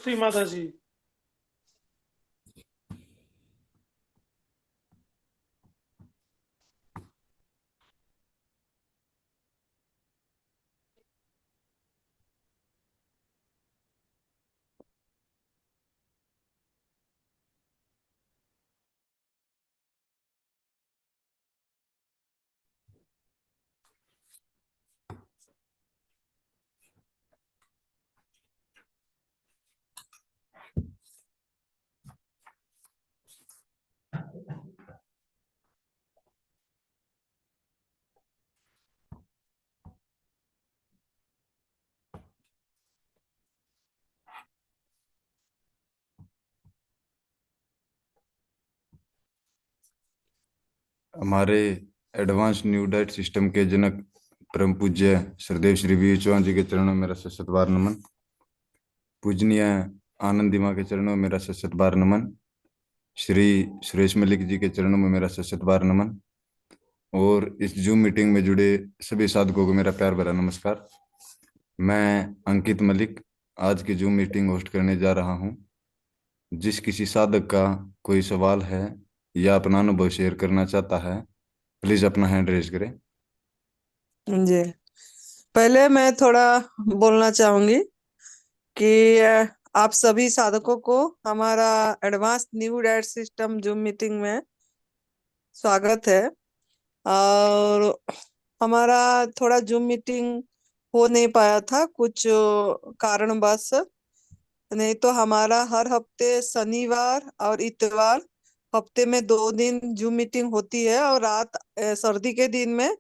श्री माता जी। हमारे advance new diet system के जनक परम पूज्य श्रीदेव श्री वीर चौहान जी के चरणों में मेरा सशत बार नमन। पूजनीय आनंदी माँ के चरणों में मेरा सशत बार नमन। श्री सुरेश मलिक जी के चरणों में मेरा सशत बार नमन। और इस जूम मीटिंग में जुड़े सभी साधकों को मेरा प्यार भरा नमस्कार। मैं अंकित मलिक आज की जूम मीटिंग होस्ट करने जा रहा हूँ। जिस किसी साधक का कोई सवाल है या अपना अनुभव शेयर करना चाहता है, प्लीज अपना हैंड रेज करें। जी, पहले मैं थोड़ा बोलना चाहूंगी कि आप सभी साधकों को हमारा advance new diet system zoom meeting में स्वागत है। और हमारा थोड़ा जूम मीटिंग हो नहीं पाया था कुछ कारणवश। नहीं तो हमारा हर हफ्ते शनिवार और इतवार हफ्ते में 2 दिन जूम मीटिंग होती है। और रात सर्दी के दिन में,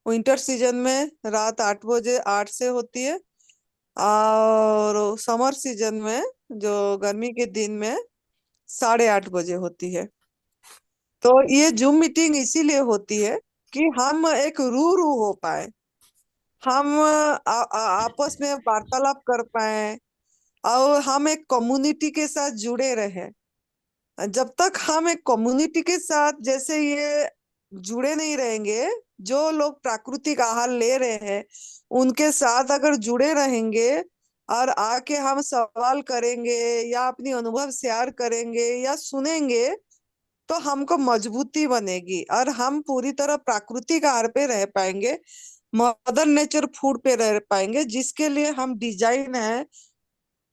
विंटर सीजन में रात 8 बजे 8 से होती है। और समर सीजन में, जो गर्मी के दिन में, 8:30 बजे होती है। तो ये जूम मीटिंग इसीलिए होती है कि हम एक रू हो पाए, हम आपस में वार्तालाप कर पाए और हम एक कम्युनिटी के साथ जुड़े रहे। जब तक हम एक कम्युनिटी के साथ जैसे ये जुड़े नहीं रहेंगे, जो लोग प्राकृतिक आहार ले रहे हैं उनके साथ अगर जुड़े रहेंगे और आके हम सवाल करेंगे या अपनी अनुभव शेयर करेंगे या सुनेंगे, तो हमको मजबूती बनेगी और हम पूरी तरह प्राकृतिक आहार पे रह पाएंगे, मदर नेचर फूड पे रह पाएंगे। जिसके लिए हम डिजाइन है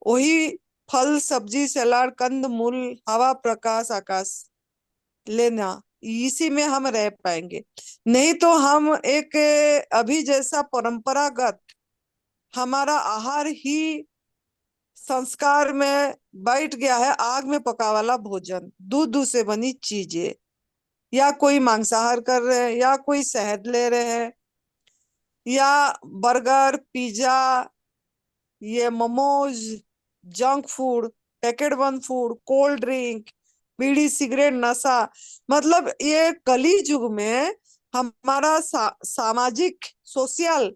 वही फल सब्जी सलाद कंद मूल हवा प्रकाश आकाश लेना, इसी में हम रह पाएंगे। नहीं तो हम एक अभी जैसा परंपरागत हमारा आहार ही संस्कार में बैठ गया है, आग में पका वाला भोजन, दूध से बनी चीजें, या कोई मांसाहार कर रहे हैं या कोई शहद ले रहे हैं या बर्गर पिज्जा, ये मोमोज, जंक फूड, पैकेट बंद फूड, कोल्ड ड्रिंक, बीड़ी सिगरेट नशा। मतलब ये कली युग में हमारा सामाजिक सोशल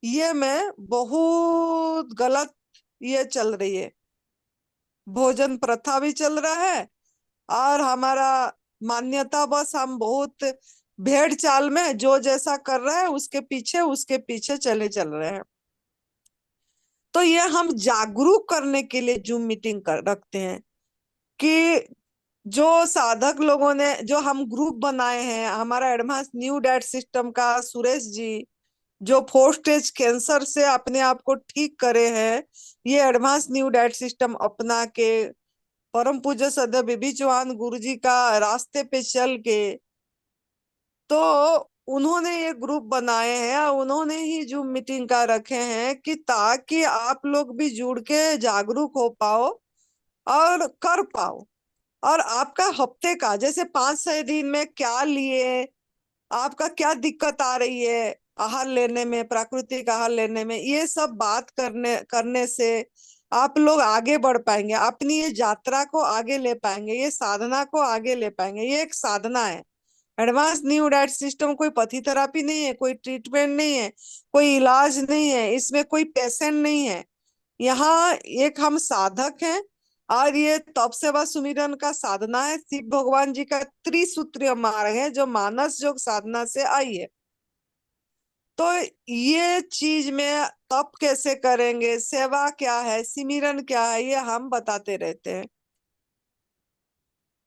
ये में बहुत गलत ये चल रही है। भोजन प्रथा भी चल रहा है और हमारा मान्यता बस हम बहुत भेड़ चाल में जो जैसा कर रहा है उसके पीछे चल रहे हैं। तो ये हम जागरूक करने के लिए जूम मीटिंग रखते हैं कि जो साधक लोगों ने जो हम ग्रुप बनाए हैं, हमारा एडवांस न्यू डाइट सिस्टम का सुरेश जी जो 4 स्टेज कैंसर से अपने आप को ठीक करे हैं, ये एडवांस न्यू डाइट सिस्टम अपना के परम पूज्य सदैव बीबी चौहान गुरु जी का रास्ते पे चल के, तो उन्होंने ये ग्रुप बनाए हैं और उन्होंने ही जूम मीटिंग का रखे हैं कि ताकि आप लोग भी जुड़ के जागरूक हो पाओ और कर पाओ। और आपका हफ्ते का जैसे 5-6 दिन में क्या लिए, आपका क्या दिक्कत आ रही है आहार लेने में, प्राकृतिक आहार लेने में, ये सब बात करने करने से आप लोग आगे बढ़ पाएंगे, अपनी ये यात्रा को आगे ले पाएंगे, ये साधना को आगे ले पाएंगे। ये एक साधना है। एडवांस न्यू डाइट सिस्टम कोई पथी थेरापी नहीं है, कोई ट्रीटमेंट नहीं है, कोई इलाज नहीं है, इसमें कोई पेशेंट नहीं है। यहाँ एक हम साधक हैं और ये तप सेवा सुमिरन का साधना है। शिव भगवान जी का त्रिसूत्रीय मार्ग है जो मानस योग साधना से आई है। तो ये चीज में तप कैसे करेंगे, सेवा क्या है, सिमरन क्या है, ये हम बताते रहते हैं।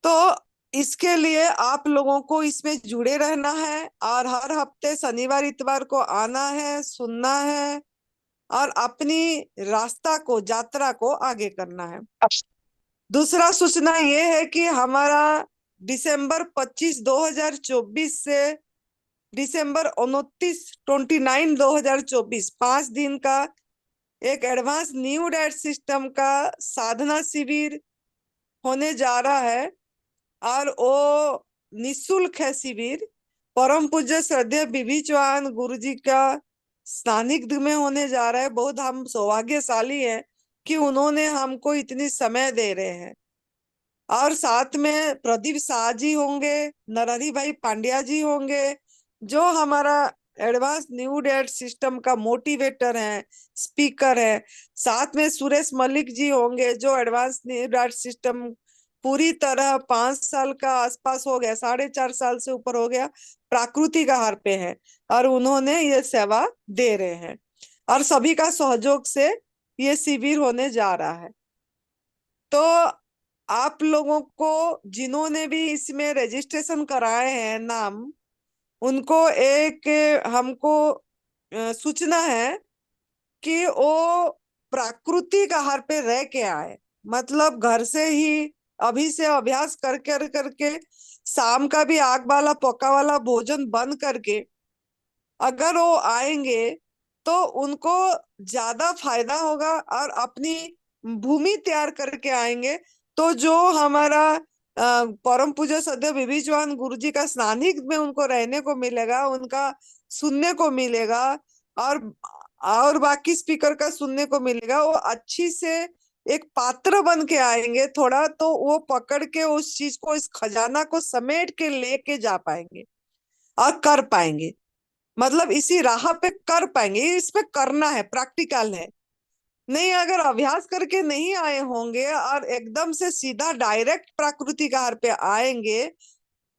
तो इसके लिए आप लोगों को इसमें जुड़े रहना है और हर हफ्ते शनिवार इतवार को आना है, सुनना है और अपनी रास्ता को, यात्रा को आगे करना है। दूसरा सूचना ये है कि हमारा दिसंबर 25 2024 से दिसंबर 29 2024 5 दिन का एक एडवांस न्यू डाइट सिस्टम का साधना शिविर होने जा रहा है और वो निशुल्क है शिविर। परम पूज्य श्रद्धेय बीबी चौहान गुरु जी का सानिध्य में होने जा रहा है। बहुत हम सौभाग्यशाली हैं कि उन्होंने हमको इतनी समय दे रहे हैं। और साथ में प्रदीप शाह जी होंगे, नरहरि भाई पांड्या जी होंगे, जो हमारा एडवांस न्यू डेट सिस्टम का मोटिवेटर है, स्पीकर है। साथ में सुरेश मलिक जी होंगे, जो एडवांस न्यू डेट सिस्टम पूरी तरह 5 साल का आसपास हो गया, 4.5 साल से ऊपर हो गया, प्राकृतिक आहार पे है और उन्होंने ये सेवा दे रहे हैं और सभी का सहयोग से ये शिविर होने जा रहा है। तो आप लोगों को जिन्होंने भी इसमें रजिस्ट्रेशन कराए हैं नाम, उनको एक हमको सूचना है कि वो प्राकृतिक आहार पे रह के आए। मतलब घर से ही अभी से अभ्यास करके करके शाम का भी आग वाला पका वाला भोजन बंद करके अगर वो आएंगे तो उनको ज्यादा फायदा होगा और अपनी भूमि तैयार करके आएंगे। तो जो हमारा परम पूज्य सदैव बीबी चौहान गुरु जी का सानिध्य में उनको रहने को मिलेगा, उनका सुनने को मिलेगा और बाकी स्पीकर का सुनने को मिलेगा। वो अच्छी से एक पात्र बन के आएंगे थोड़ा, तो वो पकड़ के उस चीज को, इस खजाना को समेट के लेके जा पाएंगे और कर पाएंगे। मतलब इसी राह पे कर पाएंगे, इस पे करना है, प्रैक्टिकल है। नहीं, अगर अभ्यास करके नहीं आए होंगे और एकदम से सीधा डायरेक्ट प्राकृतिक आहार पे आएंगे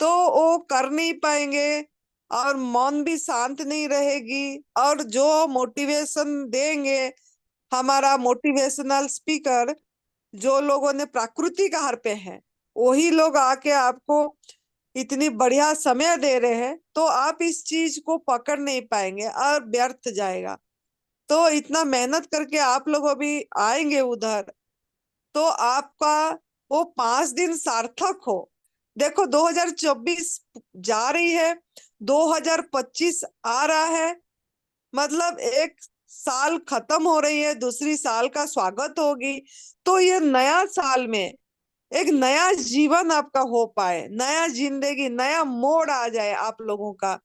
तो वो कर नहीं पाएंगे और मन भी शांत नहीं रहेगी। और जो मोटिवेशन देंगे हमारा मोटिवेशनल स्पीकर, जो लोगों ने प्राकृतिक आहार पे है, वही लोग आके आपको इतनी बढ़िया समय दे रहे हैं, तो आप इस चीज को पकड़ नहीं पाएंगे और व्यर्थ जाएगा। तो इतना मेहनत करके आप लोग अभी आएंगे उधर, तो आपका वो 5 दिन सार्थक हो। देखो 2024 जा रही है, 2025 आ रहा है, मतलब एक साल खत्म हो रही है, दूसरी साल का स्वागत होगी। तो ये नया साल में एक नया जीवन आपका हो पाए, नया जिंदगी, नया मोड़ आ जाए आप लोगों का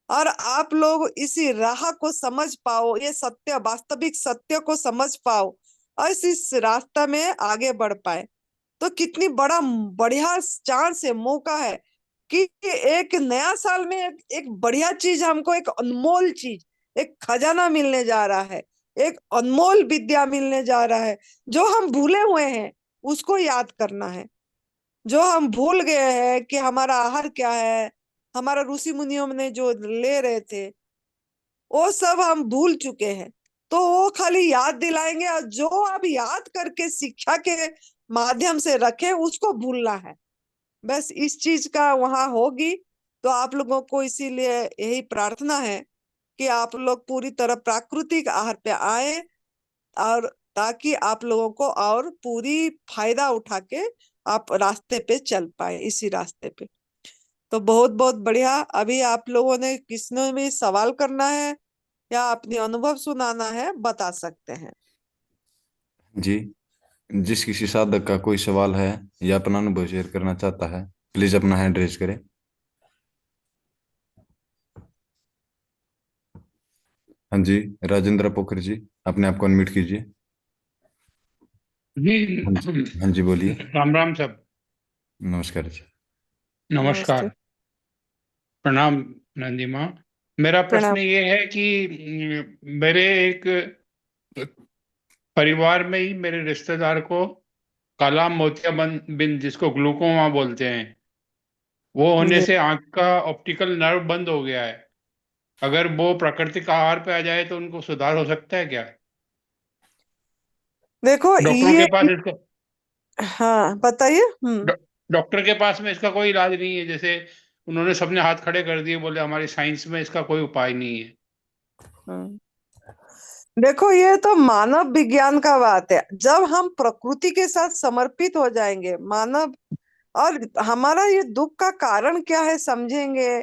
और आप लोग इसी राह को समझ पाओ, ये सत्य, वास्तविक सत्य को समझ पाओ और इस रास्ता में आगे बढ़ पाए। तो कितनी बड़ा बढ़िया चांस है, मौका है कि एक नया साल में एक बढ़िया चीज, हमको एक अनमोल चीज, एक खजाना मिलने जा रहा है, एक अनमोल विद्या मिलने जा रहा है। जो हम भूले हुए हैं उसको याद करना है। जो हम भूल गए हैं कि हमारा आहार क्या है, हमारा ऋषि मुनियों ने जो ले रहे थे वो सब हम भूल चुके हैं। तो वो खाली याद दिलाएंगे और जो आप याद करके शिक्षा के माध्यम से रखे उसको भूलना है। बस इस चीज का वहां होगी। तो आप लोगों को इसीलिए यही प्रार्थना है कि आप लोग पूरी तरह प्राकृतिक आहार पे आए और ताकि आप लोगों को और पूरी फायदा उठा के आप रास्ते पे चल पाए, इसी रास्ते पे। तो बहुत बहुत बढ़िया। अभी आप लोगों ने किसने भी सवाल करना है या अपनी अनुभव सुनाना है, बता सकते हैं। जी, जिस किसी साधक का कोई सवाल है या अपना अनुभव शेयर करना चाहता है, प्लीज अपना हैंड रेज करें। हाँ जी, राजेंद्र पोखर जी, अपने आप को अनम्यूट कीजिए। हाँ जी, जी। हाँ जी, बोलिए। राम राम सब। नमस्कार जी। नमस्ते। नमस्कार। प्रणाम नंदी माँ। मेरा प्रणाम। प्रश्न ये है कि मेरे एक परिवार में ही मेरे रिश्तेदार को काला मोतियाबिंद बिंद जिसको ग्लूकोमा बोलते हैं, वो होने जी। से आंख का ऑप्टिकल नर्व बंद हो गया है अगर वो प्राकृतिक आहार पे आ जाए तो उनको सुधार हो सकता है क्या? देखो डॉक्टरों ये, के पास इसका हाँ बताइए। डॉ- डॉक्टर के पास में इसका कोई इलाज नहीं है? जैसे उन्होंने सबने हाथ खड़े कर दिए, बोले हमारी साइंस में इसका कोई उपाय नहीं है। हम्म। देखो ये तो मानव विज्ञान का बात है। जब हम प्रकृति के साथ समर्पित हो जाएंगे, मानव, और हमारा ये दुख का कारण क्या है समझेंगे,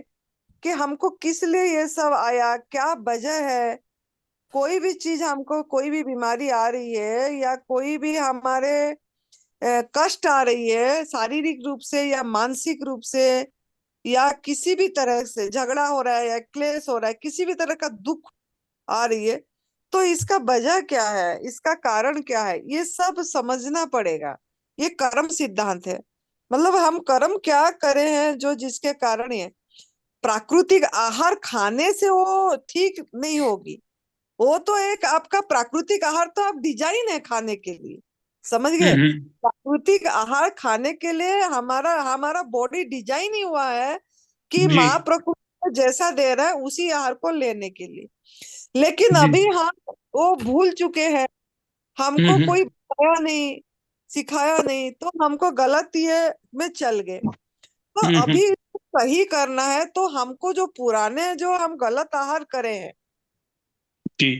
कि हमको किस लिए ये सब आया, क्या वजह है, कोई भी चीज हमको, कोई भी बीमारी आ रही है या कोई भी हमारे कष्ट आ रही है शारीरिक रूप से या मानसिक रूप से, या किसी भी तरह से झगड़ा हो रहा है या क्लेश हो रहा है, किसी भी तरह का दुख आ रही है, तो इसका वजह क्या है, इसका कारण क्या है, ये सब समझना पड़ेगा। ये कर्म सिद्धांत है। मतलब हम कर्म क्या करे हैं जो जिसके कारण ये प्राकृतिक आहार खाने से वो ठीक नहीं होगी। वो तो एक आपका प्राकृतिक आहार तो आप डिजाइन है खाने के लिए, समझ गए। हम्म। प्राकृतिक आहार खाने के लिए हमारा हमारा बॉडी डिजाइन ही हुआ है कि जी। माँ प्रकृति को जैसा दे रहा है उसी आहार को लेने के लिए। लेकिन जी। अभी हम वो भूल चुके हैं। हमको हम्म। कोई बताया नहीं, सिखाया नहीं, तो हमको गलत ये में चल गए। तो हम्म। अभी इसको सही करना है, तो हमको जो पुराने जो हम गलत आहार करे हैं जी।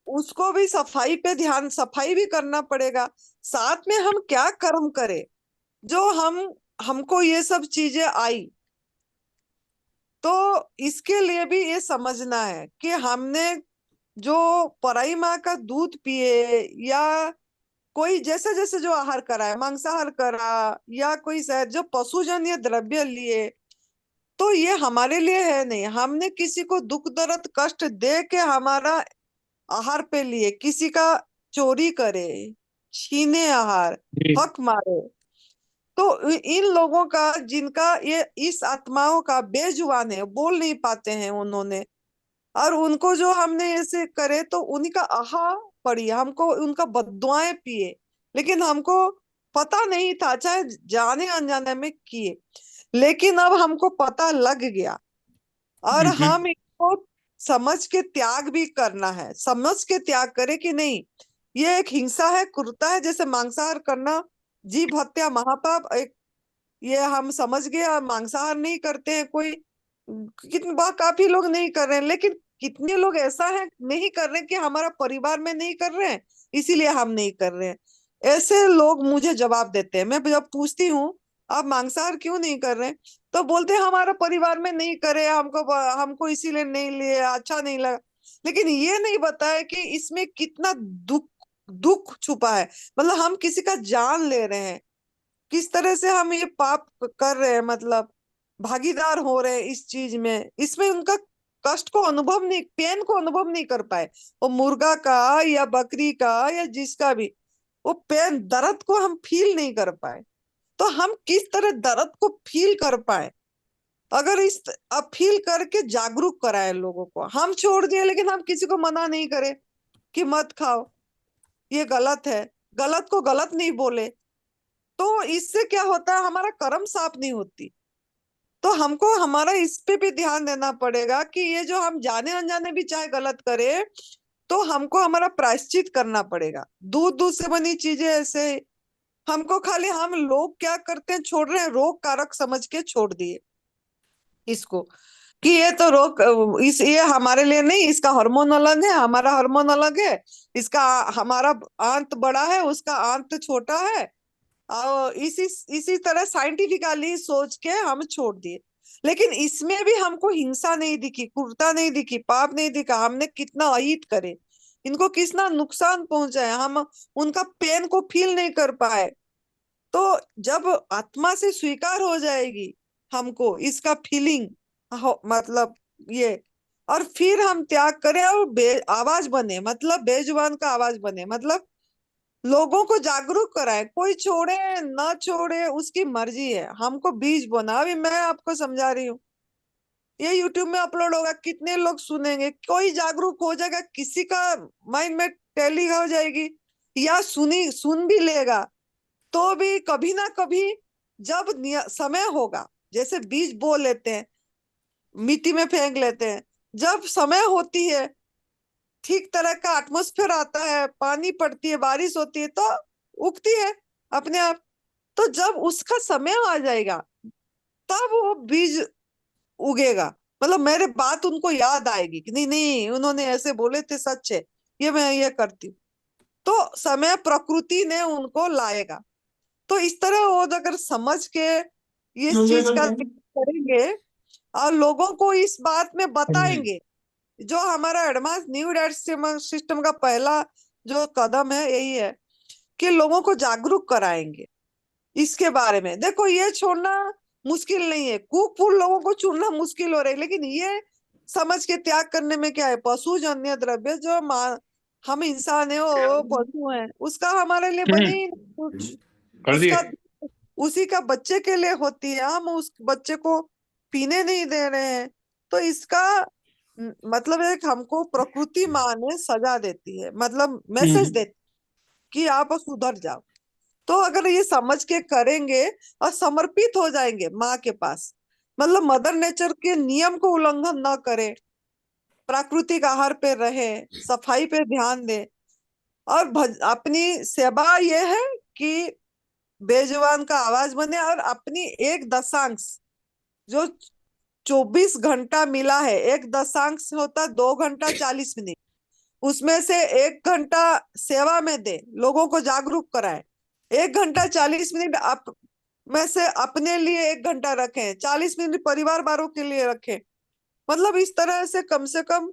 उसको भी सफाई पे ध्यान, सफाई भी करना पड़ेगा। साथ में हम क्या कर्म करें जो हमको ये सब चीजें आई, तो इसके लिए भी ये समझना है कि हमने जो पराई माँ का दूध पिए, या कोई जैसे जैसे जो आहार करा है, मांसाहार करा, या कोई शायद जो पशुजन्य द्रव्य लिए, तो ये हमारे लिए है नहीं। हमने किसी को दुख दर्द कष्ट दे के हमारा आहार पे लिए, किसी का चोरी करे, छीने आहार, जी। हक मारे, तो इन लोगों का, जिनका ये इस आत्माओं का बेजुबान है, बोल नहीं पाते हैं उन्होंने, और उनको जो हमने ऐसे करे तो उन्हीं का आहा पड़ी, हमको उनका बद्दुआएं पिए, लेकिन हमको पता नहीं था, चाहे जाने अनजाने में किए। लेकिन अब हमको पता लग गया, और हम इसको समझ के त्याग भी करना है। समझ के त्याग करे कि नहीं, ये एक हिंसा है, क्रूरता है, जैसे मांसाहार करना जीव हत्या महापाप, एक ये हम समझ गए। और मांसाहार नहीं करते हैं कोई, कितने बार काफी लोग नहीं कर रहे हैं, लेकिन कितने लोग ऐसा है नहीं कर रहे कि हमारा परिवार में नहीं कर रहे हैं इसीलिए हम नहीं कर रहे हैं। ऐसे लोग मुझे जवाब देते हैं, मैं जब पूछती हूँ आप मांसाहार क्यों नहीं कर रहे हैं, तो बोलते हैं हमारा परिवार में नहीं करे, हमको हमको इसीलिए नहीं लिए, अच्छा नहीं लगा। लेकिन ये नहीं बताया कि इसमें कितना दुख दुख छुपा है। मतलब हम किसी का जान ले रहे हैं, किस तरह से हम ये पाप कर रहे हैं, मतलब भागीदार हो रहे हैं इस चीज में। इसमें उनका कष्ट को अनुभव नहीं, पेन को अनुभव नहीं कर पाए, वो मुर्गा का या बकरी का या जिसका भी, वो पेन दर्द को हम फील नहीं कर पाए। तो हम किस तरह दर्द को फील कर पाए, अगर इस अब फील करके जागरूक कराए लोगों को। हम छोड़ दिए लेकिन हम किसी को मना नहीं करे कि मत खाओ, ये गलत है, गलत को गलत नहीं बोले, तो इससे क्या होता है, हमारा कर्म साफ नहीं होती। तो हमको हमारा इस पे भी ध्यान देना पड़ेगा कि ये जो हम जाने अनजाने भी चाहे गलत करे, तो हमको हमारा प्रायश्चित करना पड़ेगा। दूध दूध से बनी चीजें ऐसे हमको खाली, हम लोग क्या करते हैं, छोड़ रहे हैं, रोग कारक समझ के छोड़ दिए इसको, कि ये तो रोग, इस ये हमारे लिए नहीं, इसका हार्मोन अलग है, हमारा हार्मोन अलग है, इसका हमारा आंत बड़ा है, उसका आंत छोटा है। और इसी तरह साइंटिफिकली सोच के हम छोड़ दिए। लेकिन इसमें भी हमको हिंसा नहीं दिखी, क्रूरता नहीं दिखी, पाप नहीं दिखा, हमने कितना अहित करे, इनको कितना नुकसान पहुंचाए, हम उनका पेन को फील नहीं कर पाए। तो जब आत्मा से स्वीकार हो जाएगी हमको इसका फीलिंग, मतलब ये, और फिर हम त्याग करें और आवाज बने, मतलब बेजुबान का आवाज बने, मतलब लोगों को जागरूक कराए। कोई छोड़े ना छोड़े उसकी मर्जी है, हमको बीज बोना। अभी मैं आपको समझा रही हूँ, ये यूट्यूब में अपलोड होगा, कितने लोग सुनेंगे, कोई जागरूक हो जाएगा, किसी का माइंड में टैली हो जाएगी, या सुन भी लेगा, तो भी कभी ना कभी जब समय होगा, जैसे बीज बो लेते हैं, मिट्टी में फेंक लेते हैं, जब समय होती है, ठीक तरह का एटमॉस्फेयर आता है, पानी पड़ती है, बारिश होती है, तो उगती है अपने आप। तो जब उसका समय आ जाएगा तब वो बीज उगेगा। मतलब मेरे बात उनको याद आएगी कि नहीं नहीं, उन्होंने ऐसे बोले थे, सच है, ये मैं ये करती हूँ। तो समय प्रकृति ने उनको लाएगा। तो इस तरह वो अगर समझ के इस चीज का करेंगे और लोगों को इस बात में बताएंगे, जो हमारा एडवांस न्यू डाइट सिस्टम का पहला जो कदम है यही है कि लोगों को जागरूक कराएंगे इसके बारे में। देखो, ये छोड़ना मुश्किल नहीं है, कुक फूड लोगों को छोड़ना मुश्किल हो रहा है, लेकिन ये समझ के त्याग करने में क्या है, पशु जन्य द्रव्य जो हम इंसान है वो पशु है, उसका हमारे लिए बने ही नहीं कुछ। कर दिए। उसका उसी का बच्चे के लिए होती है, हम उस बच्चे को पीने नहीं दे रहे हैं। तो इसका मतलब एक हमको प्रकृति माँ ने सजा देती है, मतलब मैसेज देती कि आप सुधर जाओ। तो अगर ये समझ के करेंगे और समर्पित हो जाएंगे माँ के पास, मतलब मदर नेचर के नियम को उल्लंघन न करे, प्राकृतिक आहार पे रहे, सफाई पे ध्यान दे, और अपनी सेवा ये है कि बेजुबान का आवाज बने, और अपनी एक दशांश जो 24 घंटा मिला है, एक दशांश होता 2 घंटा 40 मिनट, उसमें से 1 घंटा सेवा में दे, लोगों को जागरूक कराए। 1 घंटा 40 मिनट आप में से अपने लिए 1 घंटा रखें, 40 मिनट परिवार वालों के लिए रखें। मतलब इस तरह से कम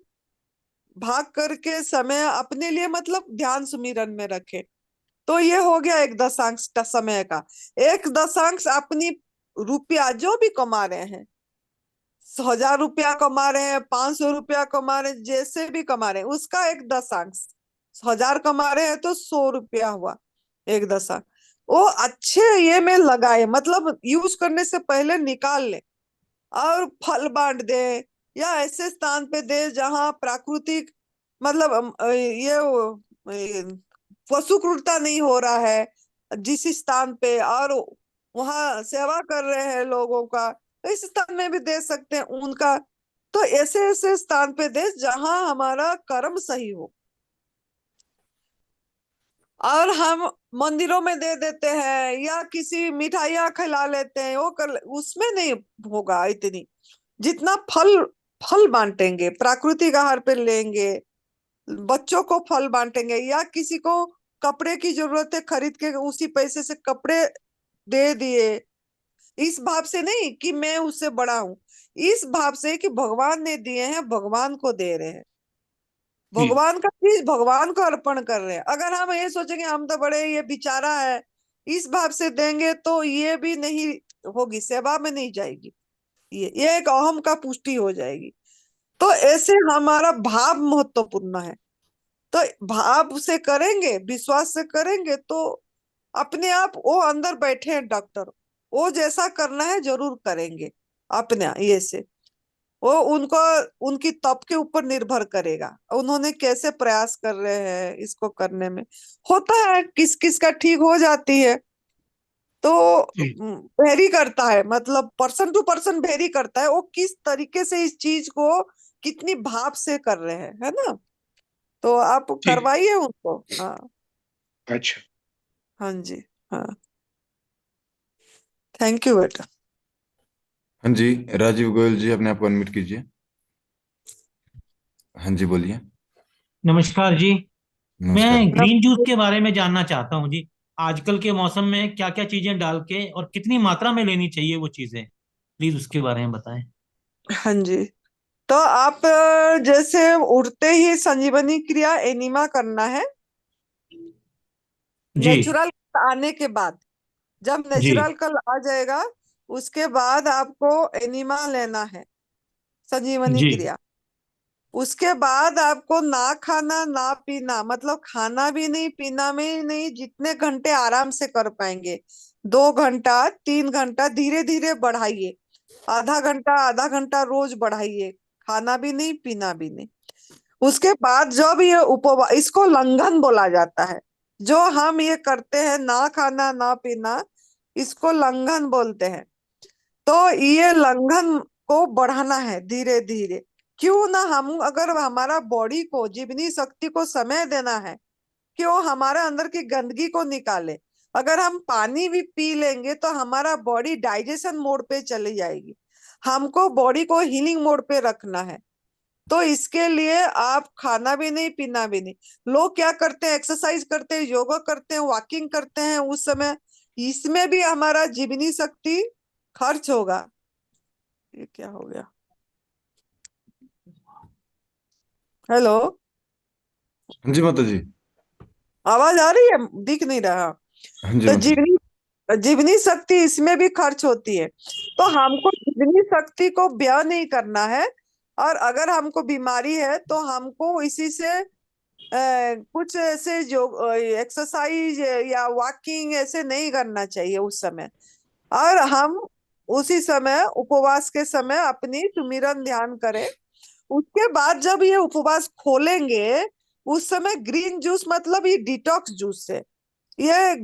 भाग करके समय अपने लिए, मतलब ध्यान सुमिरन में रखें। तो ये हो गया एक दशांश का समय का। एक दशांश अपनी रुपया जो भी कमा रहे हैं, 1000 रुपया कमा रहे हैं, 500 रुपया कमा रहे हैं, जैसे भी कमा रहे हैं, उसका एक दशांश। 1000 कमा रहे हैं तो 100 रुपया हुआ एक दशा। वो अच्छे ये में लगाए, मतलब यूज करने से पहले निकाल ले और फल बांट दे, या ऐसे स्थान पे दे जहाँ प्राकृतिक, मतलब पशु क्रूरता नहीं हो रहा है जिस स्थान पे, और वहां सेवा कर रहे हैं लोगों का, तो इस स्थान में भी दे सकते हैं उनका। तो ऐसे ऐसे स्थान पे दे जहां हमारा कर्म सही हो। और हम मंदिरों में दे देते हैं या किसी मिठाइयाँ खिला लेते हैं, वो कर, उसमें नहीं होगा इतनी। जितना फल फल बांटेंगे, प्राकृतिक आहार पे लेंगे, बच्चों को फल बांटेंगे, या किसी को कपड़े की जरूरत है, खरीद के उसी पैसे से कपड़े दे दिए, इस भाव से नहीं कि मैं उससे बड़ा हूं, इस भाव से कि भगवान ने दिए हैं, भगवान को दे रहे हैं, जी। भगवान का चीज भगवान को अर्पण कर रहे हैं। अगर हम ये सोचेंगे हम तो बड़े, ये बेचारा है, इस भाव से देंगे तो ये भी नहीं होगी, सेवा में नहीं जाएगी, ये एक अहम का पुष्टि हो जाएगी। तो ऐसे हमारा भाव महत्वपूर्ण है। तो भाव से करेंगे, विश्वास से करेंगे, तो अपने आप वो अंदर बैठे हैं डॉक्टर, वो जैसा करना है जरूर करेंगे अपने ये से। वो उनको उनकी तप के ऊपर निर्भर करेगा, उन्होंने कैसे प्रयास कर रहे हैं इसको करने में। होता है किस किस का ठीक हो जाती है, तो जी। वेरी करता है, मतलब पर्सन टू पर्सन वेरी करता है, वो किस तरीके से इस चीज को कितनी भाव से कर रहे हैं, है ना। तो आप जी। करवाइए उनको। हाँ। अच्छा। हाँ जी। हाँ। थैंक यू बेटा। हाँ जी, राजीव गोयल जी, अपने आप को अनम्यूट कीजिए। हाँ जी, बोलिए। नमस्कार जी। नमस्कार। मैं ग्रीन जूस के बारे में जानना चाहता हूँ जी। आजकल के मौसम में क्या क्या चीजें डाल के और कितनी मात्रा में लेनी चाहिए वो चीजें, प्लीज उसके बारे में बताएं। हाँ जी। तो आप जैसे उठते ही संजीवनी क्रिया एनिमा करना है, जी। नेचुरल आने के बाद। जब जी। नेचुरल कल आ जाएगा उसके बाद आपको एनिमा लेना है, संजीवनी जी। क्रिया। उसके बाद आपको ना खाना ना पीना, मतलब खाना भी नहीं पीना भी नहीं, जितने घंटे आराम से कर पाएंगे, 2 घंटा 3 घंटा धीरे धीरे बढ़ाइए, आधा घंटा रोज बढ़ाइए, खाना भी नहीं पीना भी नहीं। उसके बाद जब ये उपवास, इसको लंघन बोला जाता है, जो हम ये करते हैं ना खाना ना पीना, इसको लंघन बोलते हैं। तो ये लंघन को बढ़ाना है धीरे धीरे, क्यों ना हम, अगर हमारा बॉडी को, जीवनी शक्ति को समय देना है कि वो हमारे अंदर की गंदगी को निकाले। अगर हम पानी भी पी लेंगे तो हमारा बॉडी डाइजेशन मोड पे चली जाएगी। हमको बॉडी को हीलिंग मोड पे रखना है। तो इसके लिए आप खाना भी नहीं, पीना भी नहीं। लोग क्या करते हैं, एक्सरसाइज करते हैं, योगा करते हैं, वॉकिंग करते हैं, उस समय इसमें भी हमारा जीवनी शक्ति खर्च होगा। ये क्या हो गया? हेलो, हाँ जी माता जी। आवाज आ रही है? दिख नहीं रहा। हाँ जी तो माता जी। जीवनी शक्ति इसमें भी खर्च होती है। तो हमको जीवनी शक्ति को व्यय नहीं करना है। और अगर हमको बीमारी है तो हमको इसी से कुछ ऐसे जो एक्सरसाइज या वॉकिंग ऐसे नहीं करना चाहिए उस समय। और हम उसी समय, उपवास के समय, अपनी सुमिरन ध्यान करें। उसके बाद जब ये उपवास खोलेंगे, उस समय ग्रीन जूस, मतलब ये डिटॉक्स जूस है, ये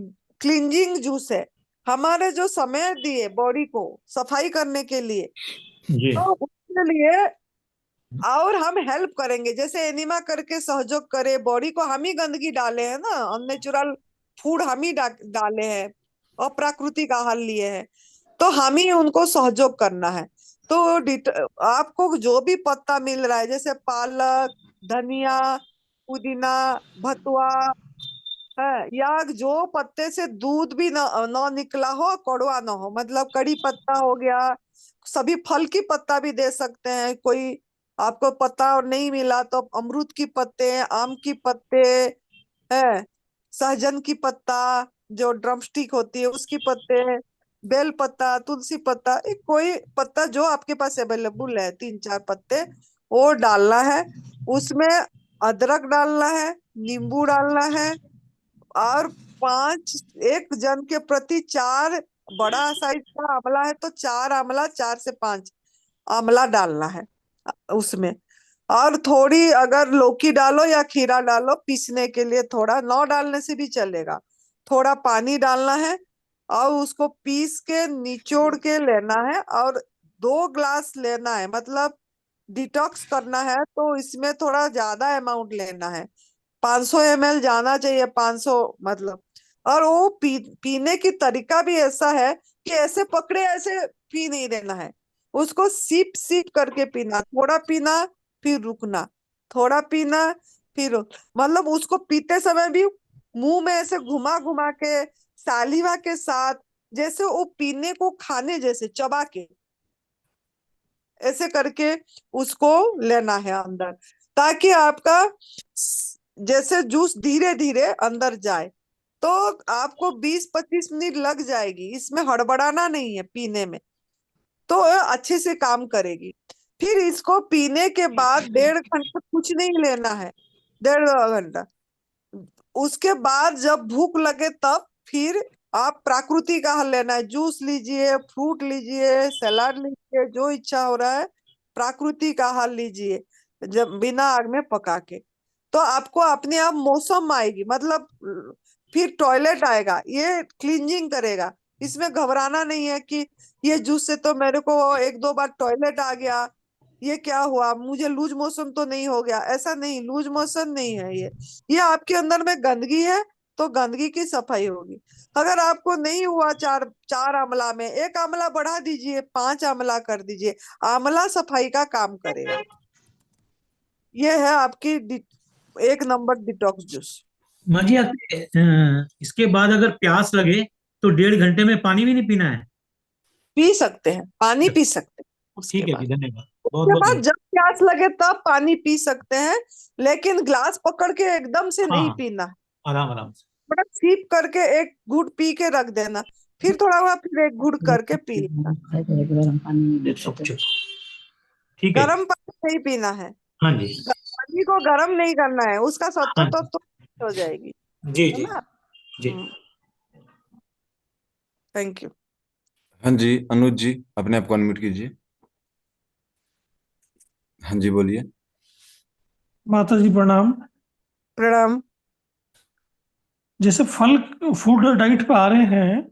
क्लींजिंग जूस है, हमारे जो समय दिए बॉडी को सफाई करने के लिए, जी तो उसके लिए और हम हेल्प करेंगे। जैसे एनिमा करके सहयोग करे, बॉडी को हम ही गंदगी डाले हैं ना, अननेचुरल फूड हम ही डाले हैं, अप्राकृतिक आहार लिए हैं, तो हम ही उनको सहयोग करना है। तो आपको जो भी पत्ता मिल रहा है, जैसे पालक, धनिया, पुदीना, भतुआ है, या जो पत्ते से दूध भी न निकला हो, कड़वा ना हो, मतलब कड़ी पत्ता हो गया, सभी फल की पत्ता भी दे सकते हैं। कोई आपको पत्ता और नहीं मिला तो अमरूद की पत्ते, आम की पत्ते है, सहजन की पत्ता, जो ड्रमस्टिक होती है उसकी पत्ते, बेल पत्ता, तुलसी पत्ता, एक कोई पत्ता जो आपके पास अवेलेबल है, 3-4 पत्ते वो डालना है। उसमें अदरक डालना है, नींबू डालना है, और 5, एक जन के प्रति 4, बड़ा साइज का आंवला है तो 4 आंवला, 4 से 5 आंवला डालना है उसमें। और थोड़ी अगर लौकी डालो या खीरा डालो पीसने के लिए, थोड़ा, 9 डालने से भी चलेगा। थोड़ा पानी डालना है और उसको पीस के निचोड़ के लेना है, और 2 ग्लास लेना है। मतलब डिटॉक्स करना है तो इसमें थोड़ा ज्यादा अमाउंट लेना है, 500 ml जाना चाहिए, 500 मतलब। और वो पीने की तरीका भी ऐसा है कि ऐसे पकड़े ऐसे पी नहीं देना है, उसको सीप सीप करके पीना, थोड़ा पीना फिर रुकना, थोड़ा पीना फिर मतलब उसको पीते समय भी मुंह में ऐसे घुमा घुमा के, सालिवा के साथ, जैसे वो पीने को खाने जैसे चबा के, ऐसे करके उसको लेना है अंदर, ताकि आपका जैसे जूस धीरे धीरे अंदर जाए। तो आपको 20-25 मिनट लग जाएगी, इसमें हड़बड़ाना नहीं है पीने में, तो अच्छे से काम करेगी। फिर इसको पीने के बाद 1.5 घंटा कुछ नहीं लेना है, 1.5 घंटा। उसके बाद जब भूख लगे तब फिर आप प्राकृतिक आहार लेना है, जूस लीजिए, फ्रूट लीजिए, सलाद लीजिए, जो इच्छा हो रहा है प्राकृतिक आहार लीजिए, जब बिना आग में पका के। तो आपको अपने आप मौसम आएगी, मतलब फिर टॉयलेट आएगा, ये क्लींजिंग करेगा। इसमें घबराना नहीं है कि ये जूस से तो मेरे को 1-2 बार टॉयलेट आ गया, ये क्या हुआ, मुझे लूज मोशन तो नहीं हो गया। ऐसा नहीं, लूज मोशन नहीं है ये आपके अंदर में गंदगी है, तो गंदगी की सफाई होगी। अगर आपको नहीं हुआ 4 आंवला में, 1 आंवला बढ़ा दीजिए, 5 आंवला कर दीजिए, आंवला सफाई का काम करेगा। ये है आपकी 1 नंबर डिटॉक्स जूस। माँ जी, इसके बाद अगर प्यास लगे तो 1.5 घंटे में पानी भी नहीं पीना है? पी सकते हैं, पानी पी सकते हैं उसके ठीक है जी, बाद। धन्यवाद, बहुत उसके बहुत बाद धन्यवाद। जब प्यास लगे तब पानी पी सकते हैं, लेकिन ग्लास पकड़ के एकदम से हाँ नहीं हाँ, पीना। आराम आराम से। थोड़ा सीप करके एक घूंट पी के रख देना, फिर थोड़ा हुआ फिर एक घूंट करके पी लेना। चुप। ठीक है। गर्म पानी नहीं पीना है, हाँ जी। पानी को गर्म नहीं करना है, उसका हाँ सत्व जी। तो हो जाएगी, जी है जी। ना। जी। Thank you. हाँ जी अनुज जी, अपने आप को अनम्यूट कीजिए। हाँ जी बोलिए। माता जी प्रणाम। प्रणाम। जैसे फल फूड डाइट पे आ रहे हैं,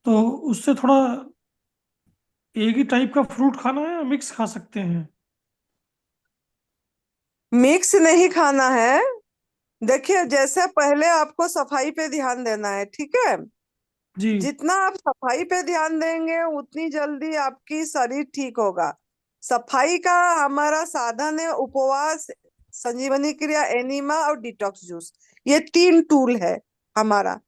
तो उससे थोड़ा एक ही टाइप का फ्रूट खाना है या मिक्स खा सकते हैं? मिक्स नहीं खाना है। देखिए, जैसे पहले आपको सफाई पे ध्यान देना है, ठीक है। जी जितना आप सफाई पे ध्यान देंगे उतनी जल्दी आपकी शरीर ठीक होगा। सफाई का हमारा साधन है उपवास, संजीवनी क्रिया, एनिमा और डिटॉक्स जूस। ये 3 टूल है हमारा।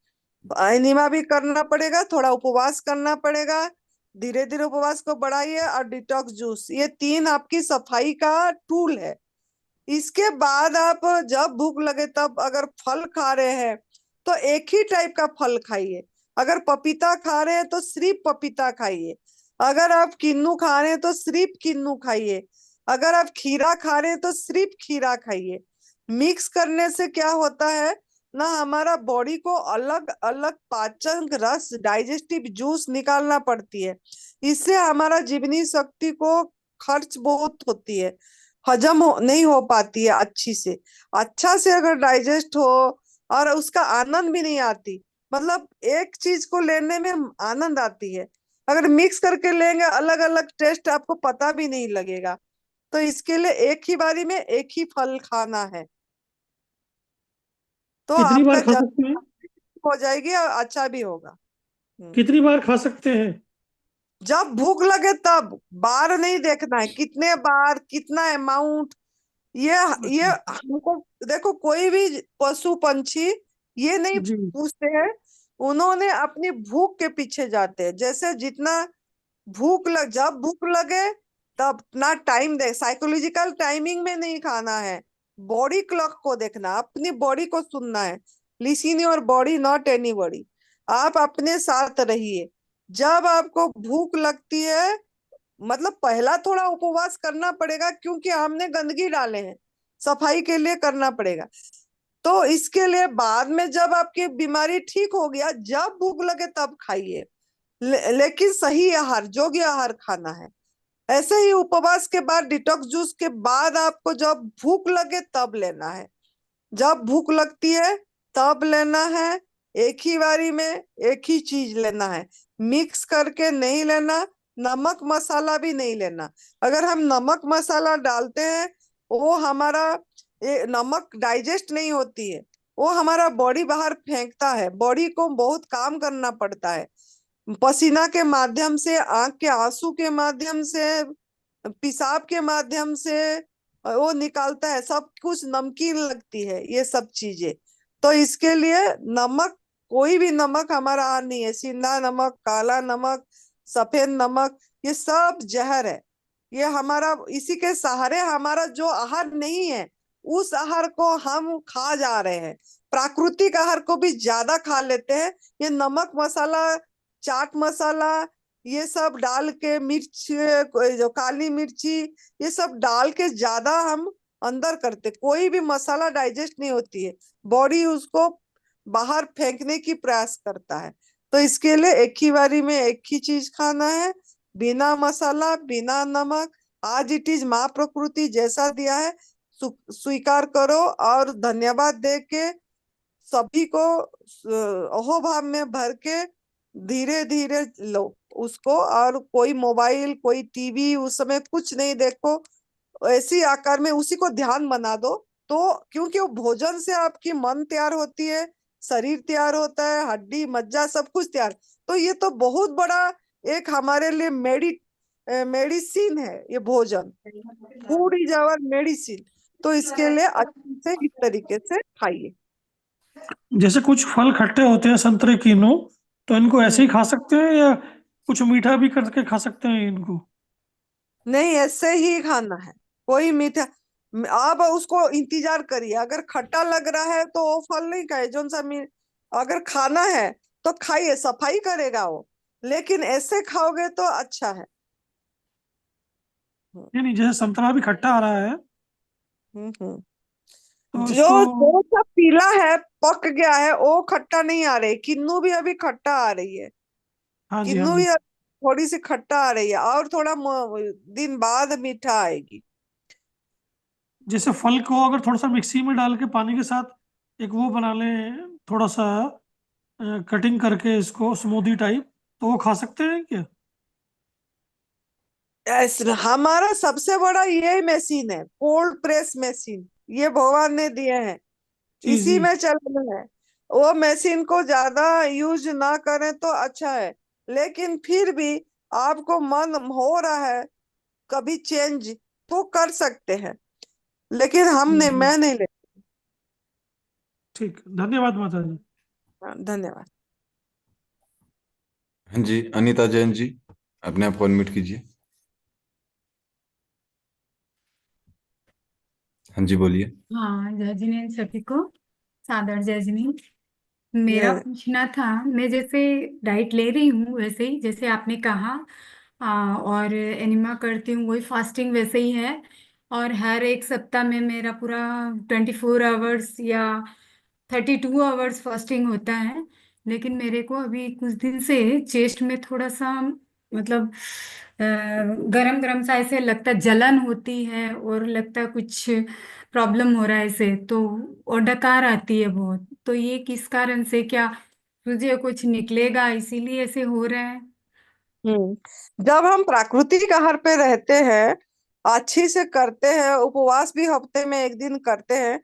एनिमा भी करना पड़ेगा, थोड़ा उपवास करना पड़ेगा, धीरे धीरे उपवास को बढ़ाइए, और डिटॉक्स जूस। ये 3 आपकी सफाई का टूल है। इसके बाद आप जब भूख लगे तब अगर फल खा रहे हैं तो एक ही टाइप का फल खाइए। अगर पपीता खा रहे हैं तो सिर्फ पपीता खाइए। अगर आप किन्नू खा रहे हैं तो सिर्फ किन्नू खाइए। अगर आप खीरा खा रहे हैं तो सिर्फ खीरा खाइए। मिक्स करने से क्या होता है ना, हमारा बॉडी को अलग अलग पाचन रस, डाइजेस्टिव जूस निकालना पड़ती है। इससे हमारा जीवनी शक्ति को खर्च बहुत होती है, नहीं हो पाती है अच्छी से। अच्छा से अगर डाइजेस्ट हो और उसका आनंद भी नहीं आती, मतलब एक चीज को लेने में आनंद आती है। अगर मिक्स करके लेंगे अलग अलग टेस्ट आपको पता भी नहीं लगेगा। तो इसके लिए एक ही बारी में एक ही फल खाना है, तो कितनी आपका बार खा सकते हैं? जल्दी हो जाएगी और अच्छा भी होगा। कितनी बार खा सकते हैं? जब भूख लगे तब, बार नहीं देखना है, कितने बार, कितना अमाउंट। ये ये अच्छा। हमको, देखो कोई भी पशु पंछी ये नहीं जी पूछते हैं। उन्होंने अपनी भूख के पीछे जाते हैं। जैसे जितना जब भूख लगे तब ना टाइम दे, साइकोलॉजिकल टाइमिंग में नहीं खाना है। बॉडी क्लॉक को देखना, अपनी बॉडी को सुनना है। Listen your body not anybody. आप अपने साथ रहिए। जब आपको भूख लगती है, मतलब पहला थोड़ा उपवास करना पड़ेगा क्योंकि हमने गंदगी डाले हैं, सफाई के लिए करना पड़ेगा। तो इसके लिए बाद में जब आपकी बीमारी ठीक हो गया, जब भूख लगे तब खाइए। लेकिन सही आहार, योग्य आहार खाना है। ऐसे ही उपवास के बाद, डिटॉक्स जूस के बाद आपको जब भूख लगे तब लेना है। जब भूख लगती है तब लेना है। एक ही बारी में एक ही चीज लेना है, मिक्स करके नहीं लेना। नमक मसाला भी नहीं लेना। अगर हम नमक मसाला डालते हैं, वो हमारा नमक डाइजेस्ट नहीं होती है, वो हमारा बॉडी बाहर फेंकता है। बॉडी को बहुत काम करना पड़ता है, पसीना के माध्यम से, आंख के आंसू के माध्यम से, पेशाब के माध्यम से वो निकालता है। सब कुछ नमकीन लगती है ये सब चीजें। तो इसके लिए नमक, कोई भी नमक हमारा आहार नहीं है। सिंधा नमक, काला नमक, सफेद नमक, ये सब जहर है। ये हमारा, इसी के सहारे हमारा जो आहार नहीं है उस आहार को हम खा जा रहे हैं। प्राकृतिक आहार को भी ज्यादा खा लेते हैं। ये नमक मसाला, चाट मसाला, ये सब डाल के, मिर्च, जो काली मिर्ची, ये सब डाल के ज्यादा हम अंदर करते। कोई भी मसाला डाइजेस्ट नहीं होती है, बॉडी उसको बाहर फेंकने की प्रयास करता है। तो इसके लिए एक ही बारी में एक ही चीज खाना है, बिना मसाला, बिना नमक। आज इट इज माँ प्रकृति जैसा दिया है, स्वीकार करो और धन्यवाद दे के सभी को अहोभाव में भर के धीरे धीरे लो उसको। और कोई मोबाइल, कोई टीवी उस समय कुछ नहीं देखो, ऐसी आकार में उसी को ध्यान बना दो। तो क्योंकि वो भोजन से आपकी मन तैयार होती है, शरीर तैयार होता है, हड्डी मज्जा सब कुछ तैयार। तो ये तो बहुत बड़ा एक हमारे लिए मेडिसिन है ये भोजन। Food is our medicine. तो इसके लिए अच्छे से इस तरीके से खाइए। जैसे कुछ फल खट्टे होते हैं, संतरे, कीनू, तो इनको ऐसे ही खा सकते हैं या कुछ मीठा भी करके खा सकते हैं इनको? नहीं, ऐसे ही खाना है, कोई मीठा। आप उसको इंतजार करिए। अगर खट्टा लग रहा है तो वो फल नहीं खाए, जो सा अगर खाना है तो खाइए, सफाई करेगा वो। लेकिन ऐसे खाओगे तो अच्छा है। हम्म, नहीं नहीं, जैसे संतरा भी खट्टा आ रहा है हम्म। तो जो इसको। जो सा पीला है, पक गया है, वो खट्टा नहीं आ रही। किन्नू भी अभी खट्टा आ रही है। हाँ जी हाँ किन्नू जी। भी थोड़ी सी खट्टा आ रही है, और थोड़ा दिन बाद मीठा आएगी। जैसे फल को अगर थोड़ा सा मिक्सी में डाल के पानी के साथ एक वो बना लें, थोड़ा सा कटिंग करके इसको स्मूदी टाइप, तो वो खा सकते हैं क्या? हमारा सबसे बड़ा ये मशीन है, कोल्ड प्रेस मशीन। ये भगवान ने दिए हैं, जी इसी जी। में चलना है। वो मशीन को ज्यादा यूज ना करें तो अच्छा है, लेकिन फिर भी आपको मन हो रहा है कभी चेंज तो कर सकते हैं, लेकिन हमने जी। मैं नहीं ले। ठीक, धन्यवाद माता जी। धन्यवाद। हाँ जी, अनीता जैन जी, अपने आप को अनम्यूट कीजिए। हाँ जी, बोलिए। हाँ, जय जिनेंद्र सभी को सादर जय जिनेंद्र। मेरा ये पूछना था, मैं जैसे डाइट ले रही हूँ वैसे ही जैसे आपने कहा, और एनिमा करती हूँ वही फास्टिंग वैसे ही है। और हर एक सप्ताह में मेरा पूरा 24 आवर्स या 32 आवर्स फास्टिंग होता है। लेकिन मेरे को अभी कुछ दिन से चेस्ट में थोड़ा सा मतलब गरम गरम सा ऐसे लगता है, जलन होती है और लगता है कुछ प्रॉब्लम हो रहा है ऐसे तो, और डकार आती है बहुत। तो ये किस कारण से, क्या मुझे कुछ निकलेगा इसीलिए ऐसे हो रहा है? जब हम प्राकृतिक आहार पे रहते हैं, अच्छी से करते हैं, उपवास भी हफ्ते में एक दिन करते हैं,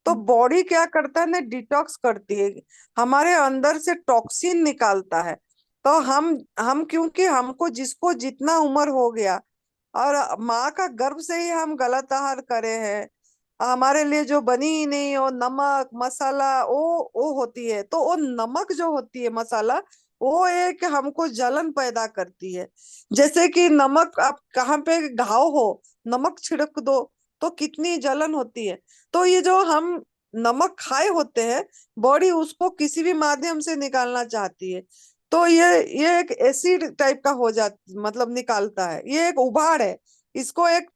तो बॉडी क्या करता है ना, डिटॉक्स करती है, हमारे अंदर से टॉक्सिन निकालता है। तो हम क्योंकि हमको जिसको जितना उम्र हो गया और माँ का गर्भ से ही हम गलत आहार करे हैं, हमारे लिए जो बनी ही नहीं, वो नमक मसाला वो होती है, तो वो नमक जो होती है मसाला, वो एक हमको जलन पैदा करती है। जैसे कि नमक, आप कहाँ पे घाव हो, नमक छिड़क दो तो कितनी जलन होती है। तो ये जो हम नमक खाए होते हैं, बॉडी उसको किसी भी माध्यम से निकालना चाहती है, तो ये एक एसिड टाइप का हो जाता, मतलब निकालता है, ये एक उभाड़ है। इसको एक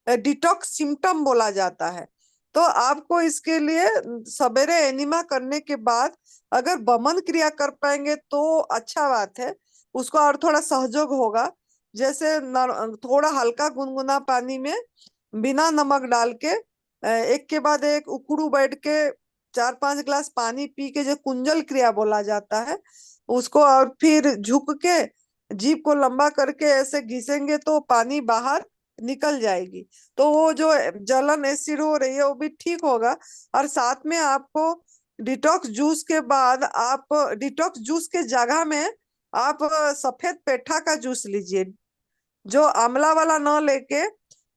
डिटॉक्स सिम्टम बोला जाता है। तो आपको इसके लिए सवेरे एनिमा करने के बाद अगर बमन क्रिया कर पाएंगे तो अच्छा बात है, उसको और थोड़ा सहयोग होगा। जैसे थोड़ा हल्का गुनगुना पानी में बिना नमक डाल के एक के बाद एक उकड़ू बैठ के 4-5 गिलास पानी पी के, जो कुंजल क्रिया बोला जाता है उसको, और फिर झुक के जीभ को लंबा करके ऐसे घिसेंगे तो पानी बाहर निकल जाएगी। तो वो जो जलन एसिड हो रही है वो भी ठीक होगा। और साथ में आपको डिटॉक्स जूस के बाद, आप डिटॉक्स जूस के जगह में आप सफेद पेठा का जूस लीजिए, जो आंवला वाला ना लेके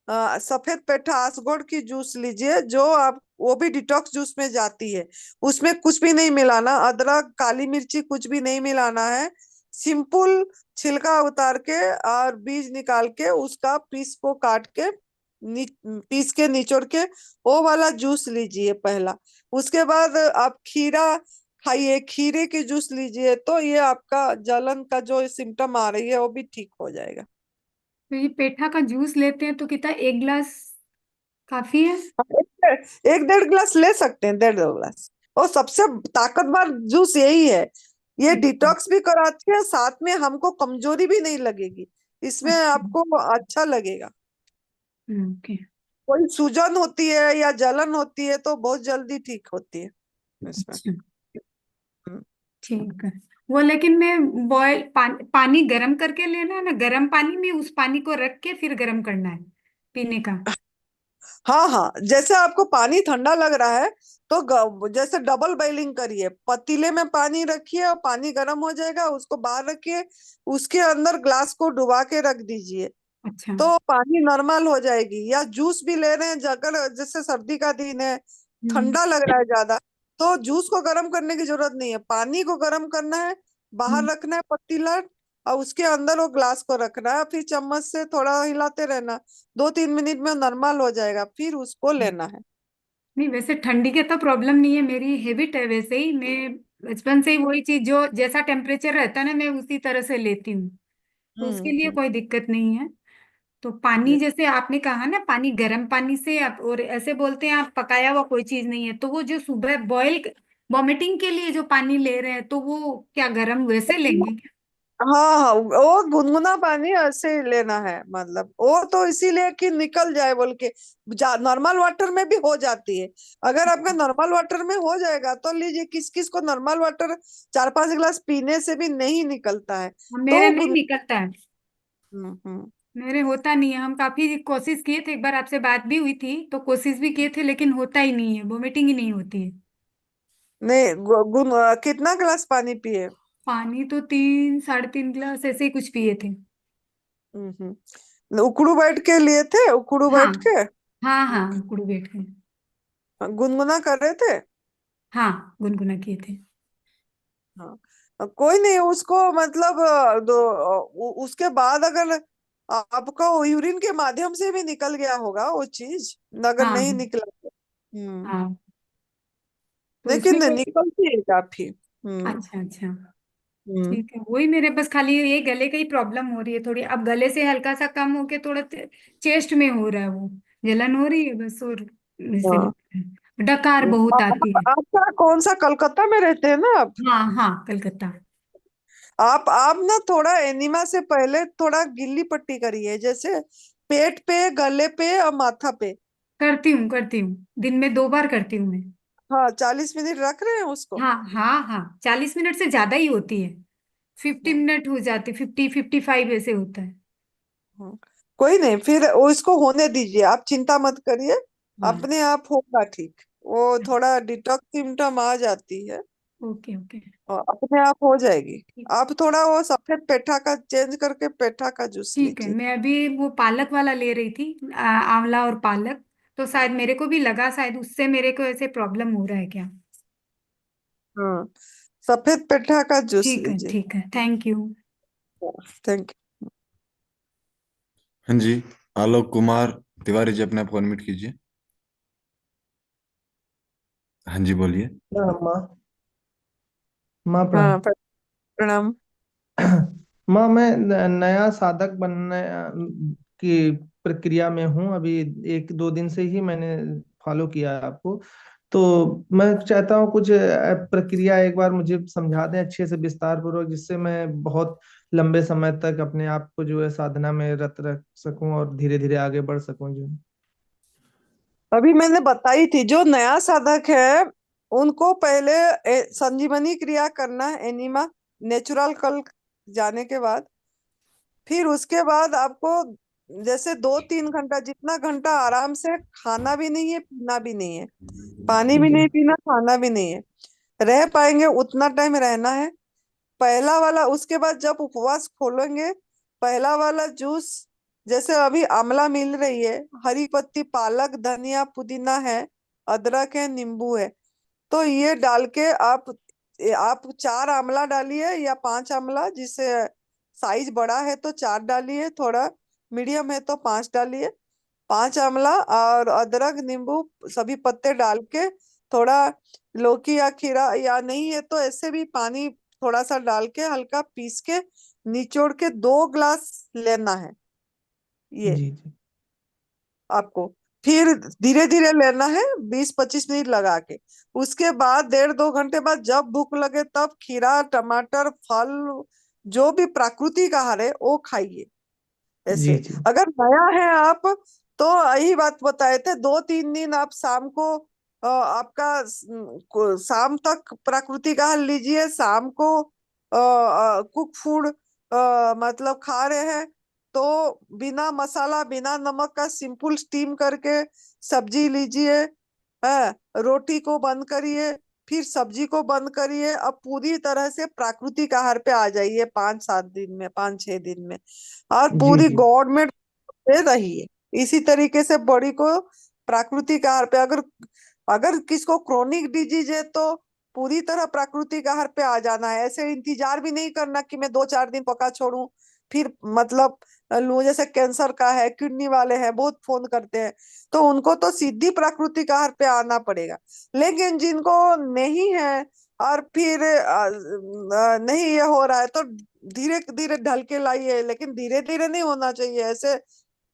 सफेद पेठा आसगोड़ की जूस लीजिए, जो आप वो भी डिटॉक्स जूस में जाती है। उसमें कुछ भी नहीं मिलाना, अदरक काली मिर्ची कुछ भी नहीं मिलाना है। सिंपल छिलका उतार के और बीज निकाल के उसका पीस को काट के पीस के निचोड़ के वो वाला जूस लीजिए पहला। उसके बाद आप खीरा खाइए, खीरे की जूस लीजिए, तो ये आपका जलन का जो सिम्टम आ रही है वो भी ठीक हो जाएगा। तो ये पेठा का जूस लेते हैं तो कितना, 1 गिलास काफी है? एक 1.5 गिलास ले सकते हैं, 1.5 2 गिलास। और सबसे ताकतवर जूस यही है, ये अच्छा। डिटॉक्स भी कराती है, साथ में हमको कमजोरी भी नहीं लगेगी, इसमें अच्छा। आपको अच्छा लगेगा। ओके। कोई सूजन होती है या जलन होती है तो बहुत जल्दी ठीक होती है इसमें। अच्छा, हम्म। ठीक है। वो लेकिन मैं बॉयल पानी गर्म करके लेना है ना, गर्म पानी में उस पानी को रख के फिर गर्म करना है पीने का? हाँ हाँ, जैसे आपको पानी ठंडा लग रहा है तो जैसे डबल बॉइलिंग करिए, पतीले में पानी रखिए और पानी गर्म हो जाएगा, उसको बाहर रखिए, उसके अंदर ग्लास को डुबा के रख दीजिए, अच्छा। तो पानी नॉर्मल हो जाएगी। या जूस भी ले रहे हैं, अगर जैसे सर्दी का दिन है, हम्म। ठंडा लग रहा है ज्यादा, तो जूस को गर्म करने की जरूरत नहीं है, पानी को गर्म करना है, बाहर हम्म। रखना है पतीला, और उसके अंदर वो ग्लास को रखना है, फिर चम्मच से थोड़ा हिलाते रहना, 2-3 मिनट में नॉर्मल हो जाएगा, फिर उसको लेना है। नहीं, वैसे ठंडी के तो प्रॉब्लम नहीं है, मेरी हैबिट है वैसे ही, मैं बचपन से ही वही चीज जो जैसा टेम्परेचर रहता है ना मैं उसी तरह से लेती हूँ, तो उसके लिए हम्म। कोई दिक्कत नहीं है। तो पानी जैसे आपने कहा ना, पानी गर्म पानी से आप, और ऐसे बोलते हैं आप पकाया हुआ कोई चीज नहीं है, तो वो जो सुबह बॉयल वॉमिटिंग के लिए जो पानी ले रहे हैं तो वो क्या गर्म वैसे लेंगे क्या? हाँ हाँ, वो गुनगुना पानी ऐसे ही लेना है, मतलब वो तो इसीलिए कि निकल जाए बोल के, नॉर्मल वाटर में भी हो जाती है। अगर आपका नॉर्मल वाटर में हो जाएगा तो लीजिए, किस किस को नॉर्मल वाटर 4-5 गिलास पीने से भी नहीं निकलता है, तो मेरा वो नहीं निकलता है। हम्म हम्म मेरे होता नहीं है। हम काफी कोशिश किए थे, एक बार आपसे बात भी हुई थी तो कोशिश भी किए थे, लेकिन होता ही नहीं है, वोमिटिंग ही नहीं होती है। नहीं, कितना गिलास पानी पिए? पानी तो 3 साढ़े 3 गिलास ऐसे ही कुछ पिए थे। उकड़ू बैठ के लिए थे, उकड़ू हाँ बैठ के हाँ हाँ, गुड़ू बैठ के। गुनगुना कर रहे थे। हाँ, गुनगुना किए थे। हाँ, कोई नहीं, उसको मतलब उसके बाद अगर आपका यूरिन के माध्यम से भी निकल गया होगा वो चीज, अगर हाँ नहीं हाँ निकला तो। हाँ, तो इसमें लेकिन कोई। निकलती है काफी। अच्छा अच्छा, हम्म ठीक है। वही मेरे बस खाली ये गले का ही प्रॉब्लम हो रही है थोड़ी। अब गले से हल्का सा कम होके थोड़ा चेस्ट में हो रहा है, वो जलन हो रही है बस। और ऐसे हाँ। लगता है, डकार बहुत आती है। आपका कौन सा, कलकत्ता में रहते हैं ना आप? हाँ हाँ, कलकत्ता। आप ना थोड़ा एनिमा से पहले थोड़ा गिल्ली पट्टी करिए, जैसे पेट पे, गले पे और माथा पे। करती हूँ, दिन में 2 बार करती हूँ मैं। हाँ, 40 मिनट रख रहे हैं उसको। हाँ हाँ हाँ, 40 मिनट से ज्यादा ही होती है। 50 मिनट हो जाती, 50 55 ऐसे होता है। हाँ, कोई नहीं, फिर वो इसको होने दीजिए, आप चिंता मत करिए। हाँ, अपने आप होगा ठीक। वो थोड़ा डिटॉक्स सिम्टम आ जाती है ओके ओके। और अपने आप हो जाएगी। ठीक। आप थोड़ा वो सफेद पेठा का चेंज करके पेठा का जूस ठीक है, लीजिए। मैं अभी वो पालक वाला ले रही थी, आंवला और पालक। तो शायद मेरे को भी लगा, शायद उससे मेरे को ऐसे प्रॉब्लम हो रहा है क्या। हाँ, सफेद पेठा का जूस ठीक है लीजिए। ठीक है, थैंक यू। थैंक हाँ जी, आलोक कुमार तिवारी जी, अपने आप को अनम्यूट कीजिए। हाँ जी, बोलिए। प्रणाम माँ। माँ यू। प्रणाम। हाँ, प्रणाम। माँ, मैं नया साधक बनने की प्रक्रिया में हूँ अभी। 1 2 दिन से ही मैंने फॉलो किया है आपको। तो मैं चाहता हूँ कुछ प्रक्रिया एक बार मुझे समझा दें अच्छे से, विस्तार पूर्वक, जिससे मैं बहुत लंबे समय तक अपने आप को जो है साधना में रत रख सकूं और धीरे धीरे आगे बढ़ सकूं जो। अभी मैंने बताई थी, जो नया साधक है उनको पहले संजीवनी क्रिया करना है, एनिमा नेचुरल कल जाने के बाद। फिर उसके बाद आपको जैसे 2 3 घंटा, जितना घंटा आराम से खाना भी नहीं है, पीना भी नहीं है, पानी भी जी नहीं पीना, खाना भी नहीं है, रह पाएंगे उतना टाइम रहना है। पहला वाला, उसके बाद जब उपवास खोलेंगे, पहला वाला जूस, जैसे अभी आंवला मिल रही है, हरी पत्ती, पालक, धनिया, पुदीना है, अदरक है, नींबू है, तो ये डाल के आप 4 आंवला डालिए या 5 आंवला, जिससे साइज बड़ा है तो 4 डालिए, थोड़ा मीडियम है तो 5 डालिए। 5 आंवला और अदरक, नींबू, सभी पत्ते डाल के, थोड़ा लौकी या खीरा, या नहीं है तो ऐसे भी पानी थोड़ा सा डाल के हल्का पीस के निचोड़ के 2 ग्लास लेना है ये जी जी। आपको। फिर धीरे धीरे लेना है, 20 25 मिनट लगा के। उसके बाद 1.5 2 घंटे बाद जब भूख लगे तब खीरा, टमाटर, फल, जो भी प्राकृतिक आहार है वो खाइए। जी ऐसे जी। अगर नया है आप, तो यही बात बताए थे, 2 3 दिन आप शाम को आपका शाम तक प्राकृतिक आहार लीजिए। शाम को कुक फूड मतलब खा रहे हैं तो बिना मसाला, बिना नमक का सिंपल स्टीम करके सब्जी लीजिए। रोटी को बंद करिए, फिर सब्जी को बंद करिए। अब पूरी तरह से प्राकृतिक आहार पे आ जाइए 5 7 दिन में, 5 6 दिन में, और जी पूरी जी। गवर्नमेंट पे रहिए। इसी तरीके से बॉडी को प्राकृतिक आहार पे, अगर अगर किसको क्रोनिक डिजीज है तो पूरी तरह प्राकृतिक आहार पे आ जाना है। ऐसे इंतजार भी नहीं करना कि मैं 2 4 दिन पका छोड़ूं फिर मतलब लूं। जैसे कैंसर का है, किडनी वाले हैं, बहुत फोन करते हैं, तो उनको तो सीधी प्राकृतिक आहार पे आना पड़ेगा। लेकिन जिनको नहीं है और फिर नहीं ये हो रहा है, तो धीरे धीरे ढल के लाइए, लेकिन धीरे धीरे नहीं होना चाहिए। ऐसे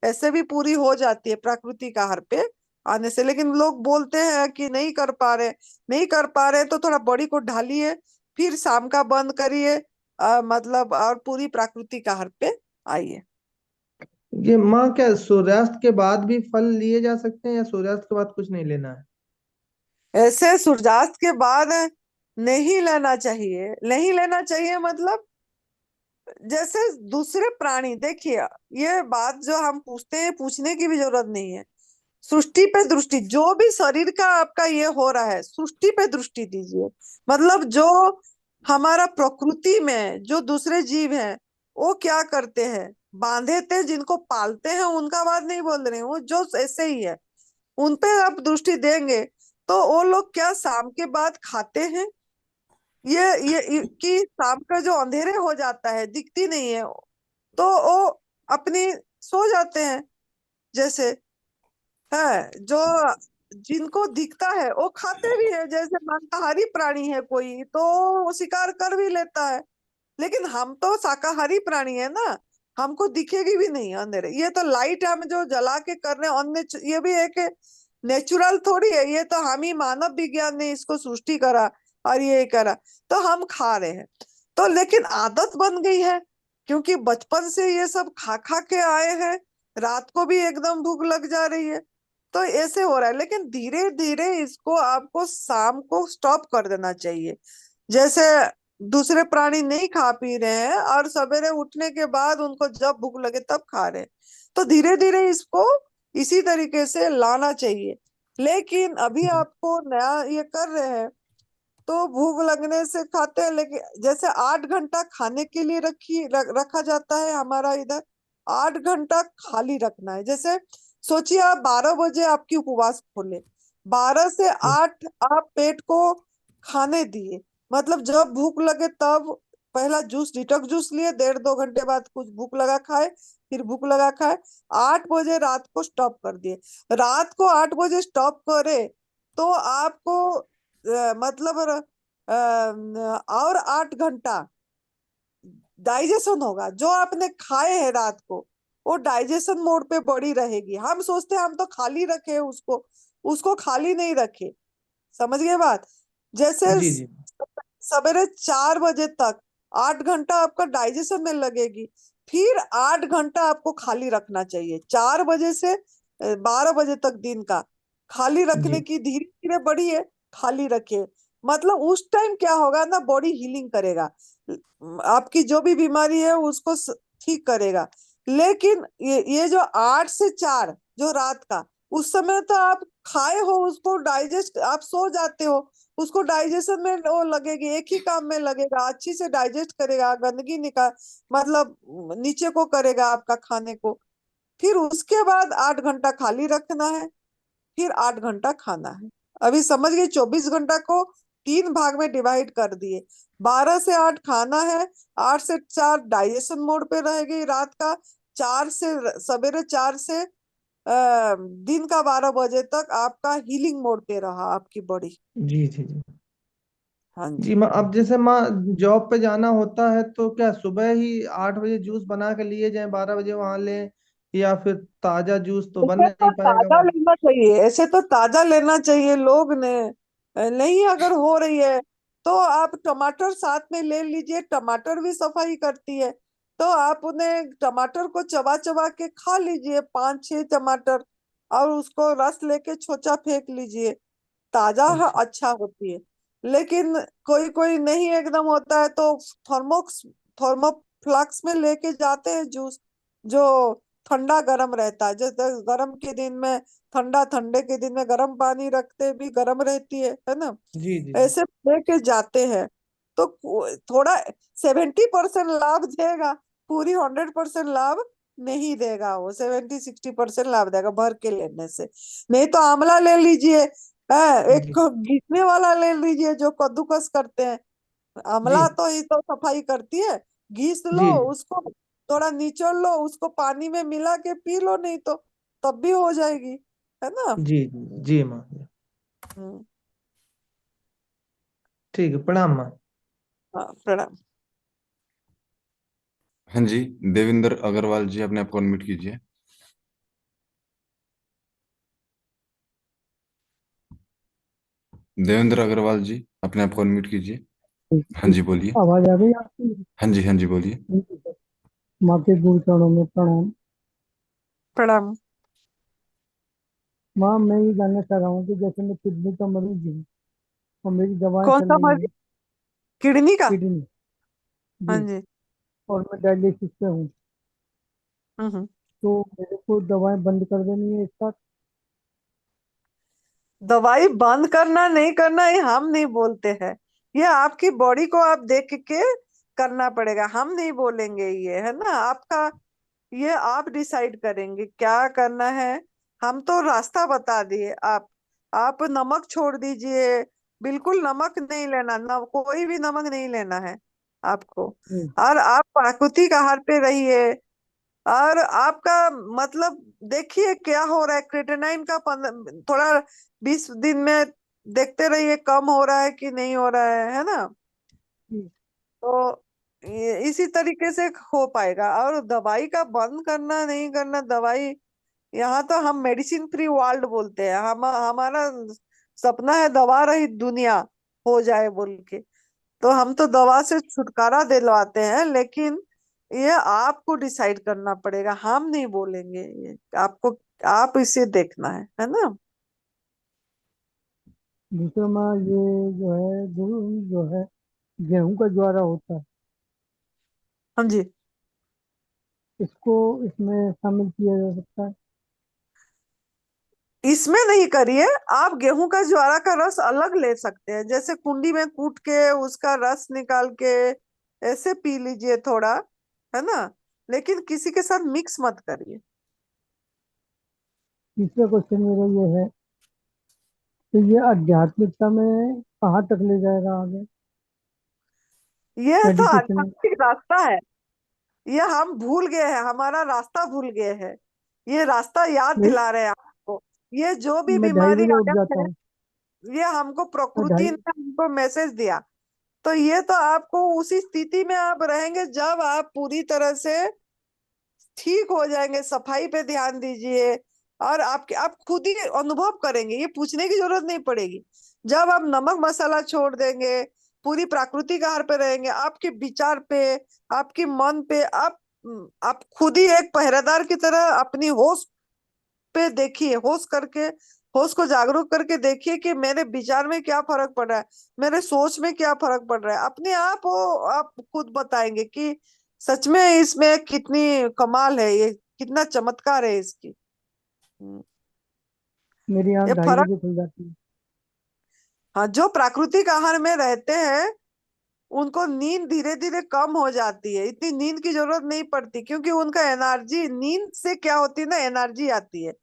ऐसे भी पूरी हो जाती है प्राकृतिक आहार पे आने से। लेकिन लोग बोलते हैं कि नहीं कर पा रहे, नहीं कर पा रहे, तो थोड़ा बॉडी को ढालिए, फिर शाम का बंद करिए, मतलब और पूरी प्राकृतिक आहार पे आइए। ये माँ, क्या सूर्यास्त के बाद भी फल लिए जा सकते हैं या सूर्यास्त के बाद कुछ नहीं लेना है? ऐसे सूर्यास्त के बाद नहीं लेना चाहिए, नहीं लेना चाहिए मतलब जैसे दूसरे प्राणी, देखिए ये बात जो हम पूछते हैं पूछने की भी जरूरत नहीं है। सृष्टि पे दृष्टि, जो भी शरीर का आपका ये हो रहा है सृष्टि पे दृष्टि दीजिए। मतलब जो हमारा प्रकृति में जो दूसरे जीव हैं वो क्या करते हैं, बांधे थे जिनको पालते हैं उनका बात नहीं बोल रहे हैं, वो जो ऐसे ही है उन पे आप दृष्टि देंगे तो वो लोग क्या शाम के बाद खाते हैं, कि शाम का जो अंधेरे हो जाता है दिखती नहीं है तो वो अपनी सो जाते हैं। जैसे है जो जिनको दिखता है वो खाते भी है, जैसे मांसाहारी प्राणी है कोई तो वो शिकार कर भी लेता है। लेकिन हम तो शाकाहारी प्राणी है ना, हमको दिखेगी भी नहीं अंधेरे, ये तो लाइट हम जो जला के कर रहे हैं अन्य, ये भी एक नेचुरल थोड़ी है, ये तो हम ही मानव विज्ञान ने इसको सृष्टि करा और ये करा तो हम खा रहे हैं। तो लेकिन आदत बन गई है क्योंकि बचपन से ये सब खा खा के आए हैं, रात को भी एकदम भूख लग जा रही है तो ऐसे हो रहा है। लेकिन धीरे धीरे इसको आपको शाम को स्टॉप कर देना चाहिए। जैसे दूसरे प्राणी नहीं खा पी रहे हैं और सवेरे उठने के बाद उनको जब भूख लगे तब खा रहे हैं, तो धीरे धीरे इसको इसी तरीके से लाना चाहिए। लेकिन अभी आपको नया ये कर रहे हैं तो भूख लगने से खाते हैं, लेकिन जैसे 8 घंटा खाने के लिए रखा जाता है हमारा इधर, 8 घंटा खाली रखना है। जैसे सोचिए आप 12 बजे आपकी उपवास खोले, 12 से 8 आप पेट को खाने दिए, मतलब जब भूख लगे तब पहला जूस डिटॉक्स जूस लिए, 1.5-2 घंटे बाद कुछ भूख लगा खाए, फिर भूख लगा खाए, 8 बजे रात को स्टॉप कर दिए। रात को 8 बजे स्टॉप करे तो आपको मतलब और 8 घंटा डाइजेशन होगा, जो आपने खाए हैं रात को वो डाइजेशन मोड पे बड़ी रहेगी। हम सोचते हैं हम तो खाली रखे उसको, उसको खाली नहीं रखे, समझ गए बात। जैसे जी जी सवेरे 4 बजे तक 8 घंटा आपका डाइजेशन में लगेगी, फिर 8 घंटा आपको खाली रखना चाहिए। 4 बजे से 12 बजे तक दिन का खाली रखने जी की, धीरे धीरे बढ़िए, खाली रखिए। मतलब उस टाइम क्या होगा ना, बॉडी हीलिंग करेगा, आपकी जो भी बीमारी है उसको ठीक करेगा। लेकिन ये जो 8 से 4 जो रात का, उस समय तो आप खाए हो उसको डाइजेस्ट, आप सो जाते हो, उसको डाइजेशन में वो लगेगी, एक ही काम में लगेगा, अच्छी से डाइजेस्ट करेगा, गंदगी निकाल, मतलब नीचे को करेगा आपका खाने को। फिर उसके बाद 8 घंटा खाली रखना है, फिर 8 घंटा खाना है। अभी समझ गए, 24 घंटा को 3 भाग में डिवाइड कर दिए। 12 से 8 खाना है, 8 से 4 डाइजेशन मोड पे रहेगी रात का, सवेरे 4 से दिन का 12 बजे तक आपका हीलिंग मोड पे रहा आपकी बॉडी। जी जी जी हाँ जी जी। माँ, अब जैसे माँ जॉब पे जाना होता है तो क्या सुबह ही 8 बजे जूस बना के लिए जाएं, 12 बजे वहां लें, या फिर ताजा जूस तो बन ऐसे तो नहीं पाएगा ताजा वहां? लेना चाहिए, ऐसे तो ताजा लेना चाहिए लोग ने। नहीं अगर हो रही है तो आप टमाटर साथ में ले लीजिए, टमाटर भी सफाई करती है, तो आप उन्हें टमाटर को चबा चबा के खा लीजिए, 5-6 टमाटर, और उसको रस लेके छोचा फेंक लीजिए, ताजा अच्छा अच्छा होती है। लेकिन कोई कोई नहीं एकदम होता है तो थर्मोक्स थर्मोफ्लाक्स में लेके जाते हैं जूस, जो ठंडा गरम रहता है। जैसे गरम के दिन में ठंडा, ठंडे के दिन में गरम पानी रखते भी गरम रहती है ना, जी जी जी ऐसे लेके जाते हैं। तो थोड़ा 70% लाभ देगा, पूरी 100% लाभ नहीं देगा, वो 70-60% लाभ देगा भर के लेने से। नहीं तो आंवला ले लीजिए, एक जी घिसने वाला ले लीजिए जो कद्दूकस करते हैं, जी आंवला तो ही तो सफाई करती है, घिस लो जी उसको, थोड़ा निचोड़ लो उसको, पानी में मिला के पी लो, नहीं तो तब भी हो जाएगी, है ना। जी जी माँ, हम्म। ठीक है, प्रणाम माँ। हाँ, प्रणाम। हाँ जी, देवेंद्र अग्रवाल जी, अपने आप को अनम्यूट कीजिए। देवेंद्र अग्रवाल जी, अपने आप को अनम्यूट कीजिए। हाँ जी, बोलिए। आवाज आ रही है आपकी? हाँ जी, हाँ जी, बोलिए। माँ के गुरु चरणों में प्रणाम। प्रणाम। माँ, मैं ये जानना चाह रहा हूँ कि जैसे मैं किडनी का मरीज हूँ और मेरी दवाएं कौन चल सा रही मरीज? हैं। किडनी का? किडनी, हाँ जी। जी। और मैं डायलिसिस पे हूँ, हम्म। तो मेरे को दवाएं बंद कर देनी है एक साथ। दवाई बंद करना नहीं करना ये हम नहीं बोलते हैं, ये आपकी बॉडी को आप देख के करना पड़ेगा, हम नहीं बोलेंगे, ये है ना आपका, ये आप डिसाइड करेंगे क्या करना है। हम तो रास्ता बता दिए, आप नमक छोड़ दीजिए, बिल्कुल नमक नहीं लेना, कोई भी नमक नहीं लेना है आपको। हम्म, और आप प्राकृतिक आहार पे रहिए, और आपका मतलब देखिए क्या हो रहा है, क्रिएटिनाइन का थोड़ा 20 दिन में देखते रहिए कम हो रहा है कि नहीं हो रहा है ना। हम्म, तो इसी तरीके से हो पाएगा। और दवाई का बंद करना नहीं करना, दवाई, यहाँ तो हम मेडिसिन फ्री वर्ल्ड बोलते हैं, हम हमारा सपना है दवा रहित दुनिया हो जाए बोल के। तो हम तो दवा से छुटकारा दिलवाते हैं, लेकिन ये आपको डिसाइड करना पड़ेगा, हम नहीं बोलेंगे, ये आपको, आप इसे देखना है ना। दूसरा माँ, ये जो है गेहूं का ज्वारा होता है, हाँ जी। इसको इसमें शामिल किया जा सकता है? इसमें नहीं करिए, आप गेहूं का ज्वारा का रस अलग ले सकते हैं, जैसे कुंडी में कूट के उसका रस निकाल के ऐसे पी लीजिए थोड़ा, है ना, लेकिन किसी के साथ मिक्स मत करिए। तीसरा क्वेश्चन मेरा ये है कि ये आध्यात्मिकता में कहाँ तक ले जाएगा आगे, ये तो मेडिटेशन? आध्यात्मिक रास्ता है, ये हम भूल गए हैं, हमारा रास्ता भूल गए हैं, ये रास्ता याद मैं दिला रहे हैं आपको। ये जो भी मैं 2:30 बीमारी बजे उठ आया जाता है, हूँ। ये हमको मैं प्रकृति ढाई ने हमको मैसेज दिया। तो ये तो आपको उसी स्थिति में आप रहेंगे जब आप पूरी तरह से ठीक हो जाएंगे, सफाई पे ध्यान दीजिए, और आप खुद ही अनुभव करेंगे, ये पूछने की जरूरत नहीं पड़ेगी। जब आप नमक मसाला छोड़ देंगे, पूरी प्राकृतिक आहार पे रहेंगे, आपके विचार पे, आपके मन पे, आप खुद ही एक पहरेदार की तरह अपनी होश पे देखिए, होश को जागरूक करके देखिए कि मेरे विचार में क्या फर्क पड़ रहा है, मेरे सोच में क्या फर्क पड़ रहा है, अपने आप वो आप खुद बताएंगे कि सच में इसमें कितनी कमाल है, ये कितना चमत्कार है इसकी। मेरी आँख ये 2:30 फर्क, बजे खुल जाती है। हाँ, जो प्राकृतिक आहार में रहते हैं उनको नींद धीरे धीरे कम हो जाती है, इतनी नींद की जरूरत नहीं पड़ती, क्योंकि उनका एनर्जी, नींद से क्या होती है ना, एनर्जी आती है।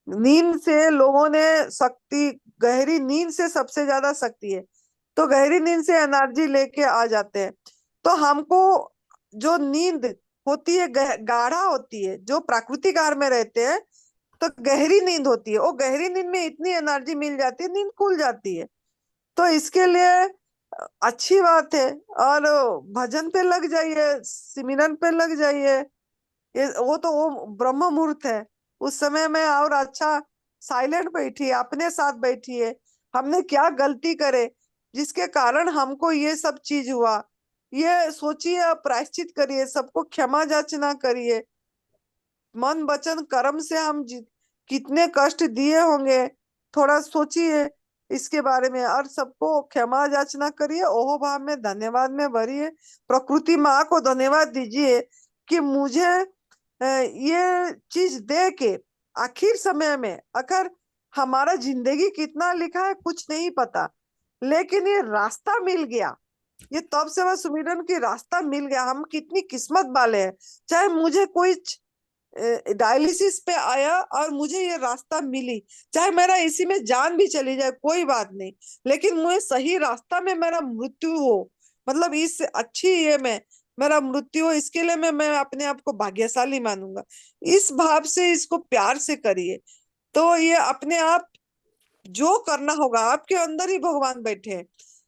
नींद से लोगों ने शक्ति, गहरी नींद से सबसे ज्यादा शक्ति है, तो गहरी नींद से एनर्जी लेके आ जाते हैं। तो हमको जो नींद होती है गाढ़ा होती है, जो प्राकृतिक आहार में रहते हैं तो गहरी नींद होती है, वो गहरी नींद में इतनी एनर्जी मिल जाती है, नींद खुल जाती है। तो इसके लिए अच्छी बात है, और भजन पे लग जाइए, सिमरन पे लग जाइए, ये वो ब्रह्म मुहूर्त है, उस समय में और अच्छा साइलेंट बैठिए, अपने साथ बैठिए, हमने क्या गलती करे जिसके कारण हमको ये सब चीज हुआ, ये सोचिए, प्रायश्चित करिए, सबको क्षमा याचना करिए, मन वचन कर्म से हम कितने कष्ट दिए होंगे, थोड़ा सोचिए इसके बारे में, और सबको क्षमा याचना करिए, ओहो भाव में धन्यवाद में भरिए, प्रकृति माँ को धन्यवाद दीजिए कि मुझे ये चीज दे के, आखिर समय में अगर हमारा जिंदगी कितना लिखा है कुछ नहीं पता, लेकिन ये रास्ता मिल गया, ये तब से वह सुमिरन की रास्ता मिल गया, हम कितनी किस्मत वाले हैं। चाहे मुझे कोई डायलिसिस पे आया और मुझे ये रास्ता मिली, चाहे मेरा इसी में जान भी चली जाए कोई बात नहीं, लेकिन मुझे सही रास्ता में मेरा मृत्यु हो, मतलब इससे अच्छी ये में मेरा मृत्यु हो, इसके लिए मैं अपने आप को भाग्यशाली मानूंगा। इस भाव से इसको प्यार से करिए, तो ये अपने आप जो करना होगा, आपके अंदर ही भगवान बैठे हैं,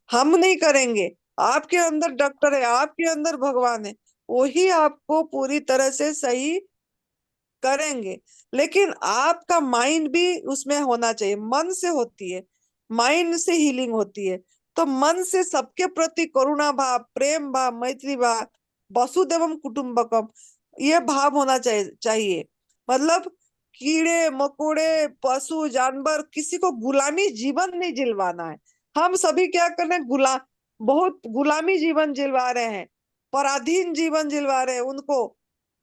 हम नहीं करेंगे, आपके अंदर डॉक्टर है, आपके अंदर भगवान है, वही आपको पूरी तरह से सही करेंगे। लेकिन आपका माइंड भी उसमें होना चाहिए, मन से होती है, माइंड से हीलिंग होती है, तो मन से सबके प्रति करुणा भाव, प्रेम भाव, मैत्री भाव, वसुदेवम कुटुंबकम, ये भाव होना चाहिए। मतलब कीड़े मकोड़े, पशु जानवर, किसी को गुलामी जीवन नहीं जिलवाना है। हम सभी क्या कर रहे हैं, बहुत गुलामी जीवन जिलवा रहे हैं, पराधीन जीवन जिलवा रहे हैं उनको,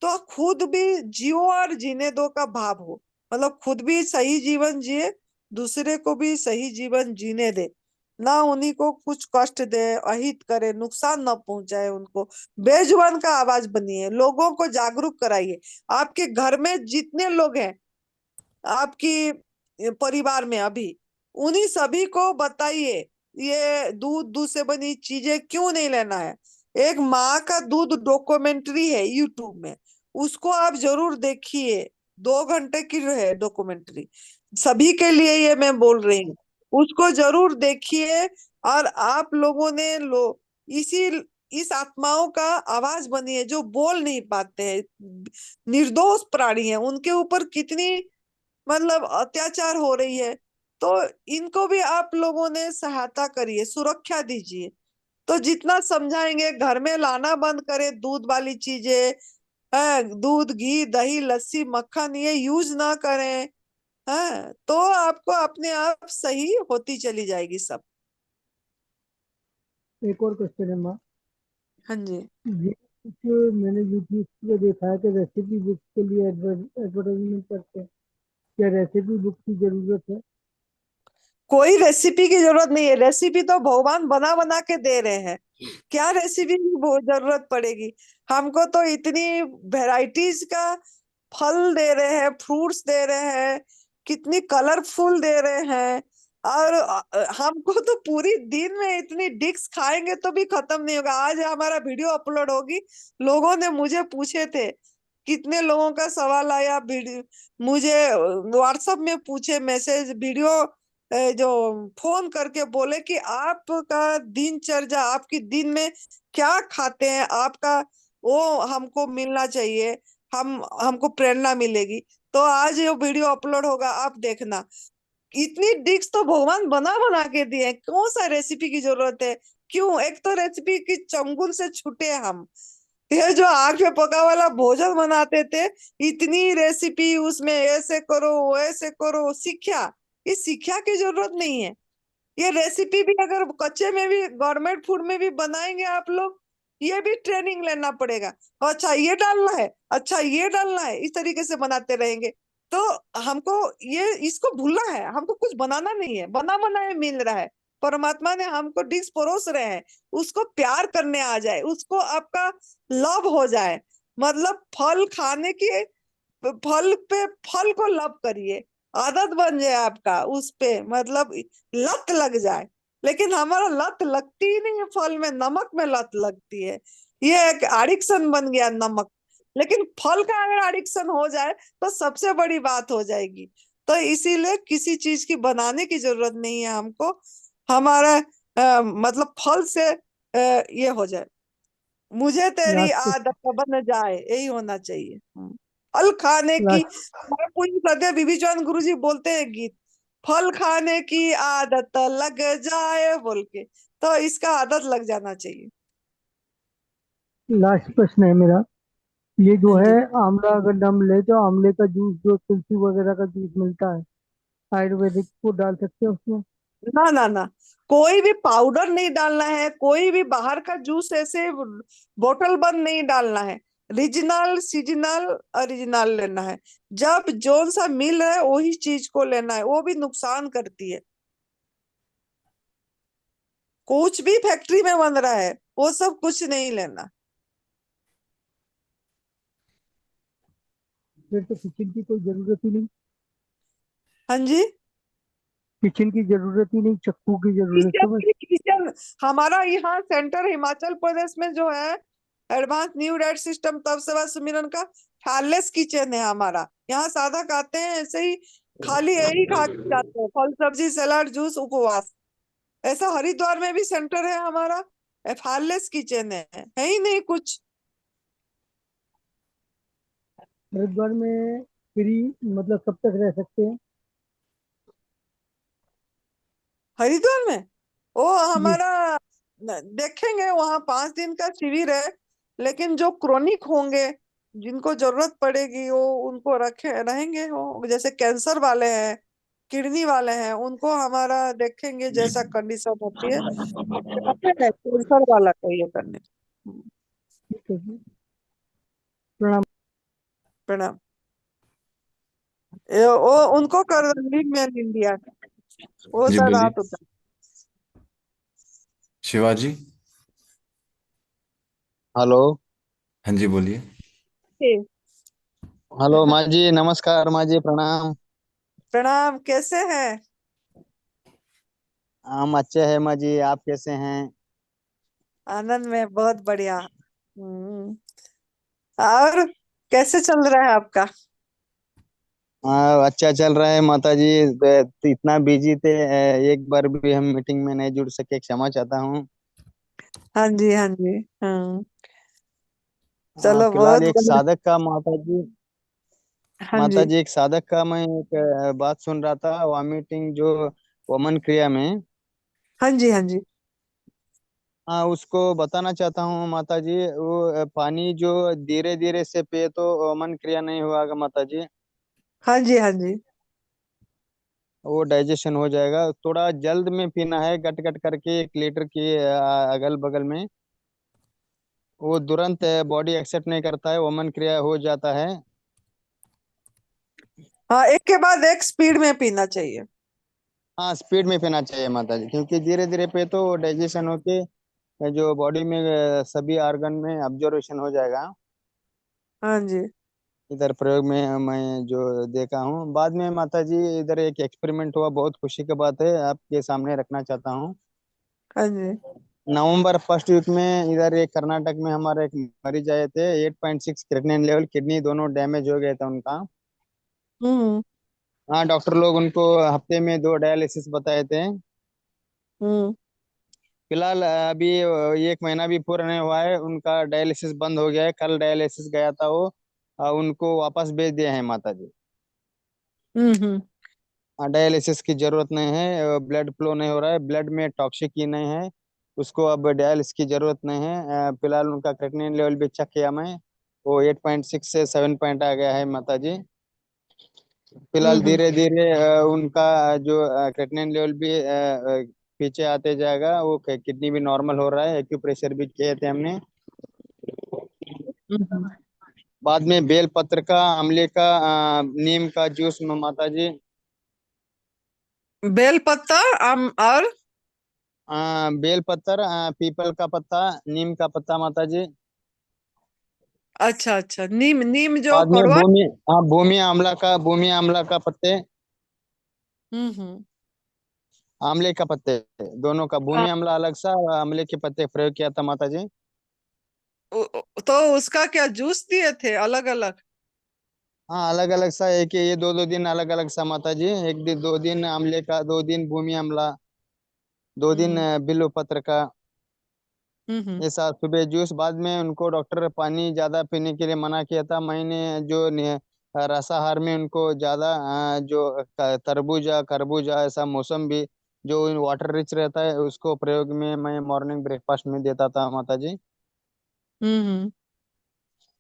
तो खुद भी जियो और जीने दो का भाव हो, मतलब खुद भी सही जीवन जिए, दूसरे को भी सही जीवन जीने दे, ना उन्हीं को कुछ कष्ट दे, अहित करे, नुकसान न पहुंचाए उनको। बेजुबान का आवाज बनिए, लोगों को जागरूक कराइए। आपके घर में जितने लोग हैं, आपकी परिवार में अभी, उन्हीं सभी को बताइए ये दूध से बनी चीजें क्यों नहीं लेना है। एक माँ का दूध डॉक्यूमेंट्री है यूट्यूब में, उसको आप जरूर देखिए, 2 घंटे की है डॉक्यूमेंट्री, सभी के लिए ये मैं बोल रही हूँ, उसको जरूर देखिए। और आप लोगों ने इसी इस आत्माओं का आवाज बनिए जो बोल नहीं पाते हैं, निर्दोष प्राणी है, उनके ऊपर कितनी मतलब अत्याचार हो रही है, तो इनको भी आप लोगों ने सहायता करिए, सुरक्षा दीजिए। तो जितना समझाएंगे, घर में लाना बंद करें दूध वाली चीजें, दूध, घी, दही, लस्सी, मक्खन ये यूज ना करें, तो आपको अपने आप सही होती चली जाएगी सब। एक और क्वेश्चन है माँ। हाँ जी। ये कुछ मैंने यूट्यूब पे देखा है कि रेसिपी बुक के लिए एडवर्टाइजमेंट करते हैं, क्या रेसिपी बुक की जरूरत है? कोई रेसिपी की जरूरत नहीं है, रेसिपी तो भगवान बना बना के दे रहे हैं, क्या रेसिपी की जरूरत पड़ेगी। हमको तो इतनी वेराइटीज का फल दे रहे हैं, फ्रूट्स दे रहे हैं, कितनी कलरफुल दे रहे हैं, और हमको तो पूरी दिन में इतनी डिक्स खाएंगे तो भी खत्म नहीं होगा। आज हमारा वीडियो अपलोड होगी, लोगों ने मुझे पूछे थे, कितने लोगों का सवाल आया, वीडियो मुझे व्हाट्सएप में पूछे, मैसेज, वीडियो, जो फोन करके बोले कि आपका दिनचर्या, आपकी दिन में क्या खाते हैं, आपका वो हमको मिलना चाहिए, हमको प्रेरणा मिलेगी। तो आज ये वीडियो अपलोड होगा, आप देखना। इतनी डिश तो भगवान बना बना के दिए, कौन सा रेसिपी की जरूरत है। क्यों, एक तो रेसिपी की चंगुल से छूटे हम, ये जो आग पे पका वाला भोजन बनाते थे, इतनी रेसिपी, उसमें ऐसे करो वैसे करो, सीखा, ये सीखा की जरूरत नहीं है। ये रेसिपी भी अगर कच्चे में भी गवर्नमेंट फूड में भी बनाएंगे आप लोग, ये भी ट्रेनिंग लेना पड़ेगा। अच्छा ये डालना है, अच्छा ये डालना है, इस तरीके से बनाते रहेंगे तो हमको ये इसको भूलना है, हमको कुछ बनाना नहीं है, बना बनाया मिल रहा है, परमात्मा ने हमको डिश परोस रहे हैं, उसको प्यार करने आ जाए, उसको आपका लव हो जाए, मतलब फल खाने की, फल पे फल को लव करिए, आदत बन जाए आपका उस पे, मतलब लत लग जाए। लेकिन हमारा लत लगती ही नहीं है फल में, नमक में लत लगती है, ये एक एडिक्शन बन गया नमक। लेकिन फल का अगर एडिक्शन हो जाए तो सबसे बड़ी बात हो जाएगी। तो इसीलिए किसी चीज की बनाने की जरूरत नहीं है हमको, हमारा मतलब फल से ये हो जाए, मुझे तेरी लास्ट आदत बन जाए, यही होना चाहिए। फल खाने की, लास्ट हमारे पूज्य श्रद्धेय विभीचंद गुरु जी बोलते हैं गीत, फल खाने की आदत लग जाए बोल के, तो इसका आदत लग जाना चाहिए। लास्ट प्रश्न है मेरा। ये जो हाँ है जी। आंवला, अगर हम ले तो आंवले का जूस, जो तुलसी वगैरह का जूस मिलता है, आयुर्वेदिक, को डाल सकते हैं उसमें? ना ना ना, कोई भी पाउडर नहीं डालना है, कोई भी बाहर का जूस ऐसे बोतल बंद नहीं डालना है, रीजनल सीजनल ओरिजिनल लेना है, जब जोन सा मिल रहा है वही चीज को लेना है, वो भी नुकसान करती है। कुछ भी फैक्ट्री में बन रहा है वो सब कुछ नहीं लेना। फिर तो किचन की कोई जरूरत ही नहीं। हाँ जी। किचन की जरूरत ही नहीं, चक्कू की जरूरत है बस। किचन हमारा यहाँ सेंटर हिमाचल प्रदेश में जो है, एडवांस न्यू डाइट सिस्टम तप सेवा सुमिरन का फायरलेस किचन है हमारा। यहाँ साधक आते हैं ऐसे ही, खाली यही खा के जाते हैं, फल सब्जी सलाद जूस उपवास। ऐसा हरिद्वार में भी सेंटर है हमारा, फायरलेस किचन है ही नहीं कुछ। हरिद्वार में फ्री, मतलब कब तक रह सकते हैं? हरिद्वार में वो जी। हमारा देखेंगे, वहाँ 5 दिन का शिविर है, लेकिन जो क्रोनिक होंगे, जिनको जरूरत पड़ेगी वो उनको रखे रहेंगे, वो जैसे कैंसर वाले हैं, किडनी वाले हैं, उनको हमारा देखेंगे जैसा कंडीशन होती है, कैंसर वाला को ये करने। ठीक है जी, प्रणाम। प्रणाम। वो उनको कर दो, लीव मैन इंडिया, वो जी सर बोलिए। हाथ उठा। शिवाजी। हेलो। हाँ जी बोलिए। ठीक। हेलो माँ जी, नमस्कार माँ जी, प्रणाम। प्रणाम, कैसे हैं? हम अच्छे हैं माँ जी, आप कैसे हैं? आनंद में, बहुत बढ़िया। और कैसे चल रहा है आपका? हाँ, अच्छा चल रहा है माता जी। तो इतना बिजी थे, एक बार भी हम मीटिंग में नहीं जुड़ सके, क्षमा चाहता हूँ। हाँ जी, हाँ जी। हाँ, चलो फिलहाल बहुत एक बढ़िया। साधक का हाँ माता जी, जी एक साधक का मैं एक बात सुन रहा था, वॉमिटिंग जो वमन क्रिया में। हाँ जी, हाँ जी। हाँ, उसको बताना चाहता हूँ माता जी, वो पानी जो धीरे धीरे से पिए तो वमन क्रिया नहीं होगा माता जी। हाँ जी, हाँ जी। वो डाइजेशन हो जाएगा। थोड़ा जल्द में पीना है, गट गट करके 1 लीटर के अगल बगल में। वो तुरंत बॉडी एक्सेप्ट नहीं करता है, वमन क्रिया हो जाता है। हाँ, एक के बाद एक स्पीड में पीना चाहिए। हाँ, स्पीड में पीना चाहिए माता जी, क्योंकि धीरे धीरे पे तो डाइजेशन होके जो बॉडी में सभी ऑर्गन में ऑब्जर्वेशन हो जाएगा। हाँ जी। इधर प्रयोग में मैं जो देखा हूँ, बाद में माता जी इधर एक एक्सपेरिमेंट हुआ, बहुत खुशी की बात है, आपके सामने रखना चाहता हूँ। हाँ जी। नवंबर फर्स्ट वीक में इधर एक कर्नाटक में हमारे एक मरीज आए थे, 8.6 क्रिएटिनिन लेवल, किडनी दोनों डैमेज हो गया था उनका। हम्म। हाँ, डॉक्टर लोग उनको हफ्ते में 2 डायलिसिस बताए थे। हम्म। फिलहाल अभी 1 महीना भी पूरा नहीं हुआ है, उनका डायलिसिस बंद हो गया है। कल डायलिसिस गया था वो, उनको वापस भेज दिया है माता जी। हम्म। डायलिसिस की जरूरत नहीं है, ब्लड फ्लो नहीं हो रहा है, ब्लड में टॉक्सिक ही नहीं है, उसको अब डायलिसिस की जरूरत नहीं है। फिलहाल उनका क्रेटिनिन लेवल भी चेक किया मैं, वो 8.6 से 7 पॉइंट आ गया है माता जी। फिलहाल हम्म। धीरे धीरे उनका जो क्रेटिनिन लेवल भी पीछे आते जाएगा, वो किडनी भी नॉर्मल हो रहा है, एक्यूप्रेशर भी किए थे हमने। हम्म। बाद में बेल पत्र का, आंवले का, नीम का जूस में माता जी। बेल पत्ता, आम और बेल पत्र, पीपल का पत्ता, नीम का पत्ता माता जी। अच्छा अच्छा, नीम, नीम जो बाद में कड़वा। भूमि आंवला का पत्ते, हम्म। आंवले का पत्ते, दोनों का, हाँ, भूमि आंवला अलग सा, आंवले के पत्ते प्रयोग किया था माता जी। तो उसका क्या जूस दिए थे अलग अलग? हाँ, अलग अलग सा, एक ये 2-2 दिन अलग अलग सा माता जी, एक दिन 2 दिन आंवले का, 2 दिन भूमि आंवला, 2 दिन हम्म। बिल्व पत्र का। हम्म। ऐसा सुबह जूस। बाद में उनको डॉक्टर पानी ज्यादा पीने के लिए मना किया था। मैंने जो रसाहार में उनको ज्यादा जो तरबूजा, खरबूजा, ऐसा मौसम भी जो वाटर रिच रहता है, उसको प्रयोग में मैं मॉर्निंग ब्रेकफास्ट में देता था माता जी। हम्म।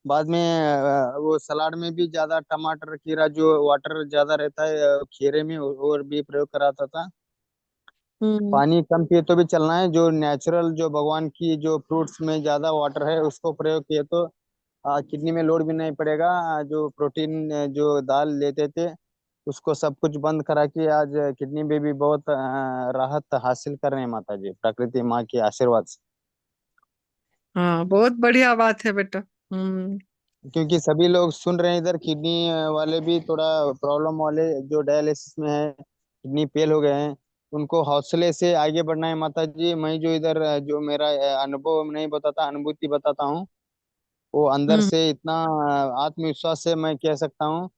बाद में वो सलाद में भी ज्यादा टमाटर, खीरा जो वाटर ज्यादा रहता है, खीरे में और भी प्रयोग कराता था। हम्म। पानी कम पिए तो भी चलना है, जो नेचुरल जो भगवान की जो फ्रूट्स में ज्यादा वाटर है उसको प्रयोग किए तो किडनी में लोड भी नहीं पड़ेगा। जो प्रोटीन जो दाल लेते थे, उसको सब कुछ बंद करा के आज किडनी में भी बहुत राहत हासिल कर रहे हैं माता जी, प्रकृति माँ के आशीर्वाद से। हाँ, बहुत बढ़िया बात है बेटा। हम्म। क्योंकि सभी लोग सुन रहे हैं इधर, किडनी वाले भी थोड़ा प्रॉब्लम वाले जो डायलिसिस में है, किडनी फेल हो गए हैं, उनको हौसले से आगे बढ़ना है माता जी। मैं जो इधर जो मेरा अनुभव नहीं बताता, अनुभूति बताता हूँ, वो अंदर हम्म। से इतना आत्मविश्वास से मैं कह सकता हूँ,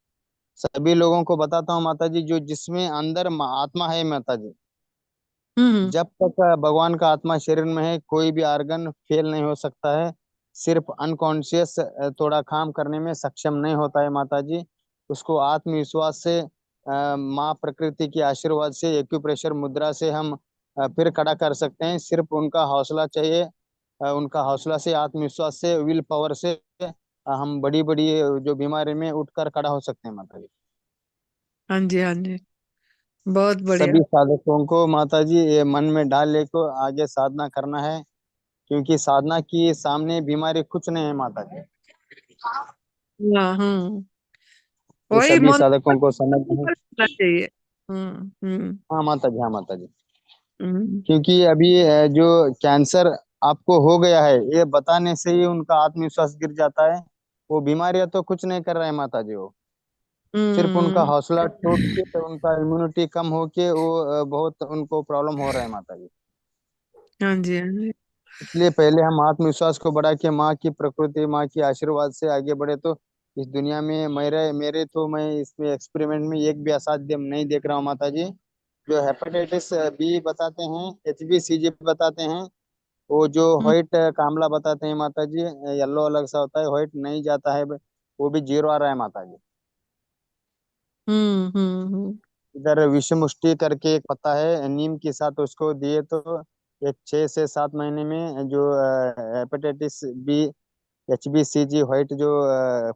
सभी लोगों को बताता हूँ माता जी, जो जिसमें अंदर आत्मा है माता जी, हम्म। जब तक भगवान का आत्मा शरीर में है, कोई भी ऑर्गन फेल नहीं हो सकता है। सिर्फ अनकॉन्शियस थोड़ा काम करने में सक्षम नहीं होता है माता जी। उसको आत्मविश्वास से माँ प्रकृति के आशीर्वाद से, एक्यूप्रेशर मुद्रा से हम फिर खड़ा कर सकते हैं। सिर्फ उनका हौसला चाहिए, उनका हौसला से, आत्मविश्वास से, विल पावर से हम बड़ी बड़ी जो बीमारी में उठकर खड़ा हो सकते हैं माता जी। हाँ जी, हाँ जी, बहुत बढ़िया। सभी साधकों को माता जी ये मन में डाल ले को आगे साधना करना है। क्योंकि साधना की सामने बीमारी कुछ नहीं है माता जी। हाँ, ये वही सभी मन साधकों को समझना है। करना चाहिए। हम्म। हाँ माता जी, हाँ माता जी। हम्म। क्योंकि अभी जो कैंसर आपको हो गया है, ये बताने से ही उनका आत्मविश्वास गिर जाता है। वो बीमारियां तो कुछ नहीं कर रहे हैं माता जी, वो सिर्फ उनका हम्म। हौसला टूट के, उनका इम्यूनिटी कम होके वो बहुत उनको प्रॉब्लम हो रहा है माता जी। हाँ जी, हाँ जी। इसलिए पहले हम आत्मविश्वास को बढ़ा के माँ की प्रकृति, माँ की आशीर्वाद से आगे बढ़े तो इस दुनिया में मेरे मेरे तो मैं इसमें एक्सपेरिमेंट में एक भी असाध्य नहीं देख रहा हूँ माता जी। जो हेपेटाइटिस बी बताते हैं, HBCG बताते हैं, वो जो हम्म। व्हाइट कामला बताते हैं माता जी, येलो अलग सा होता है, व्हाइट नहीं जाता है, वो भी 0 आ रहा है माता जी। हम्म। इधर विषम मुष्टि करके एक पत्ता है, नीम के साथ उसको दिए तो एक 6 से 7 महीने में जो हेपेटाइटिस बी, HBCG व्हाइट जो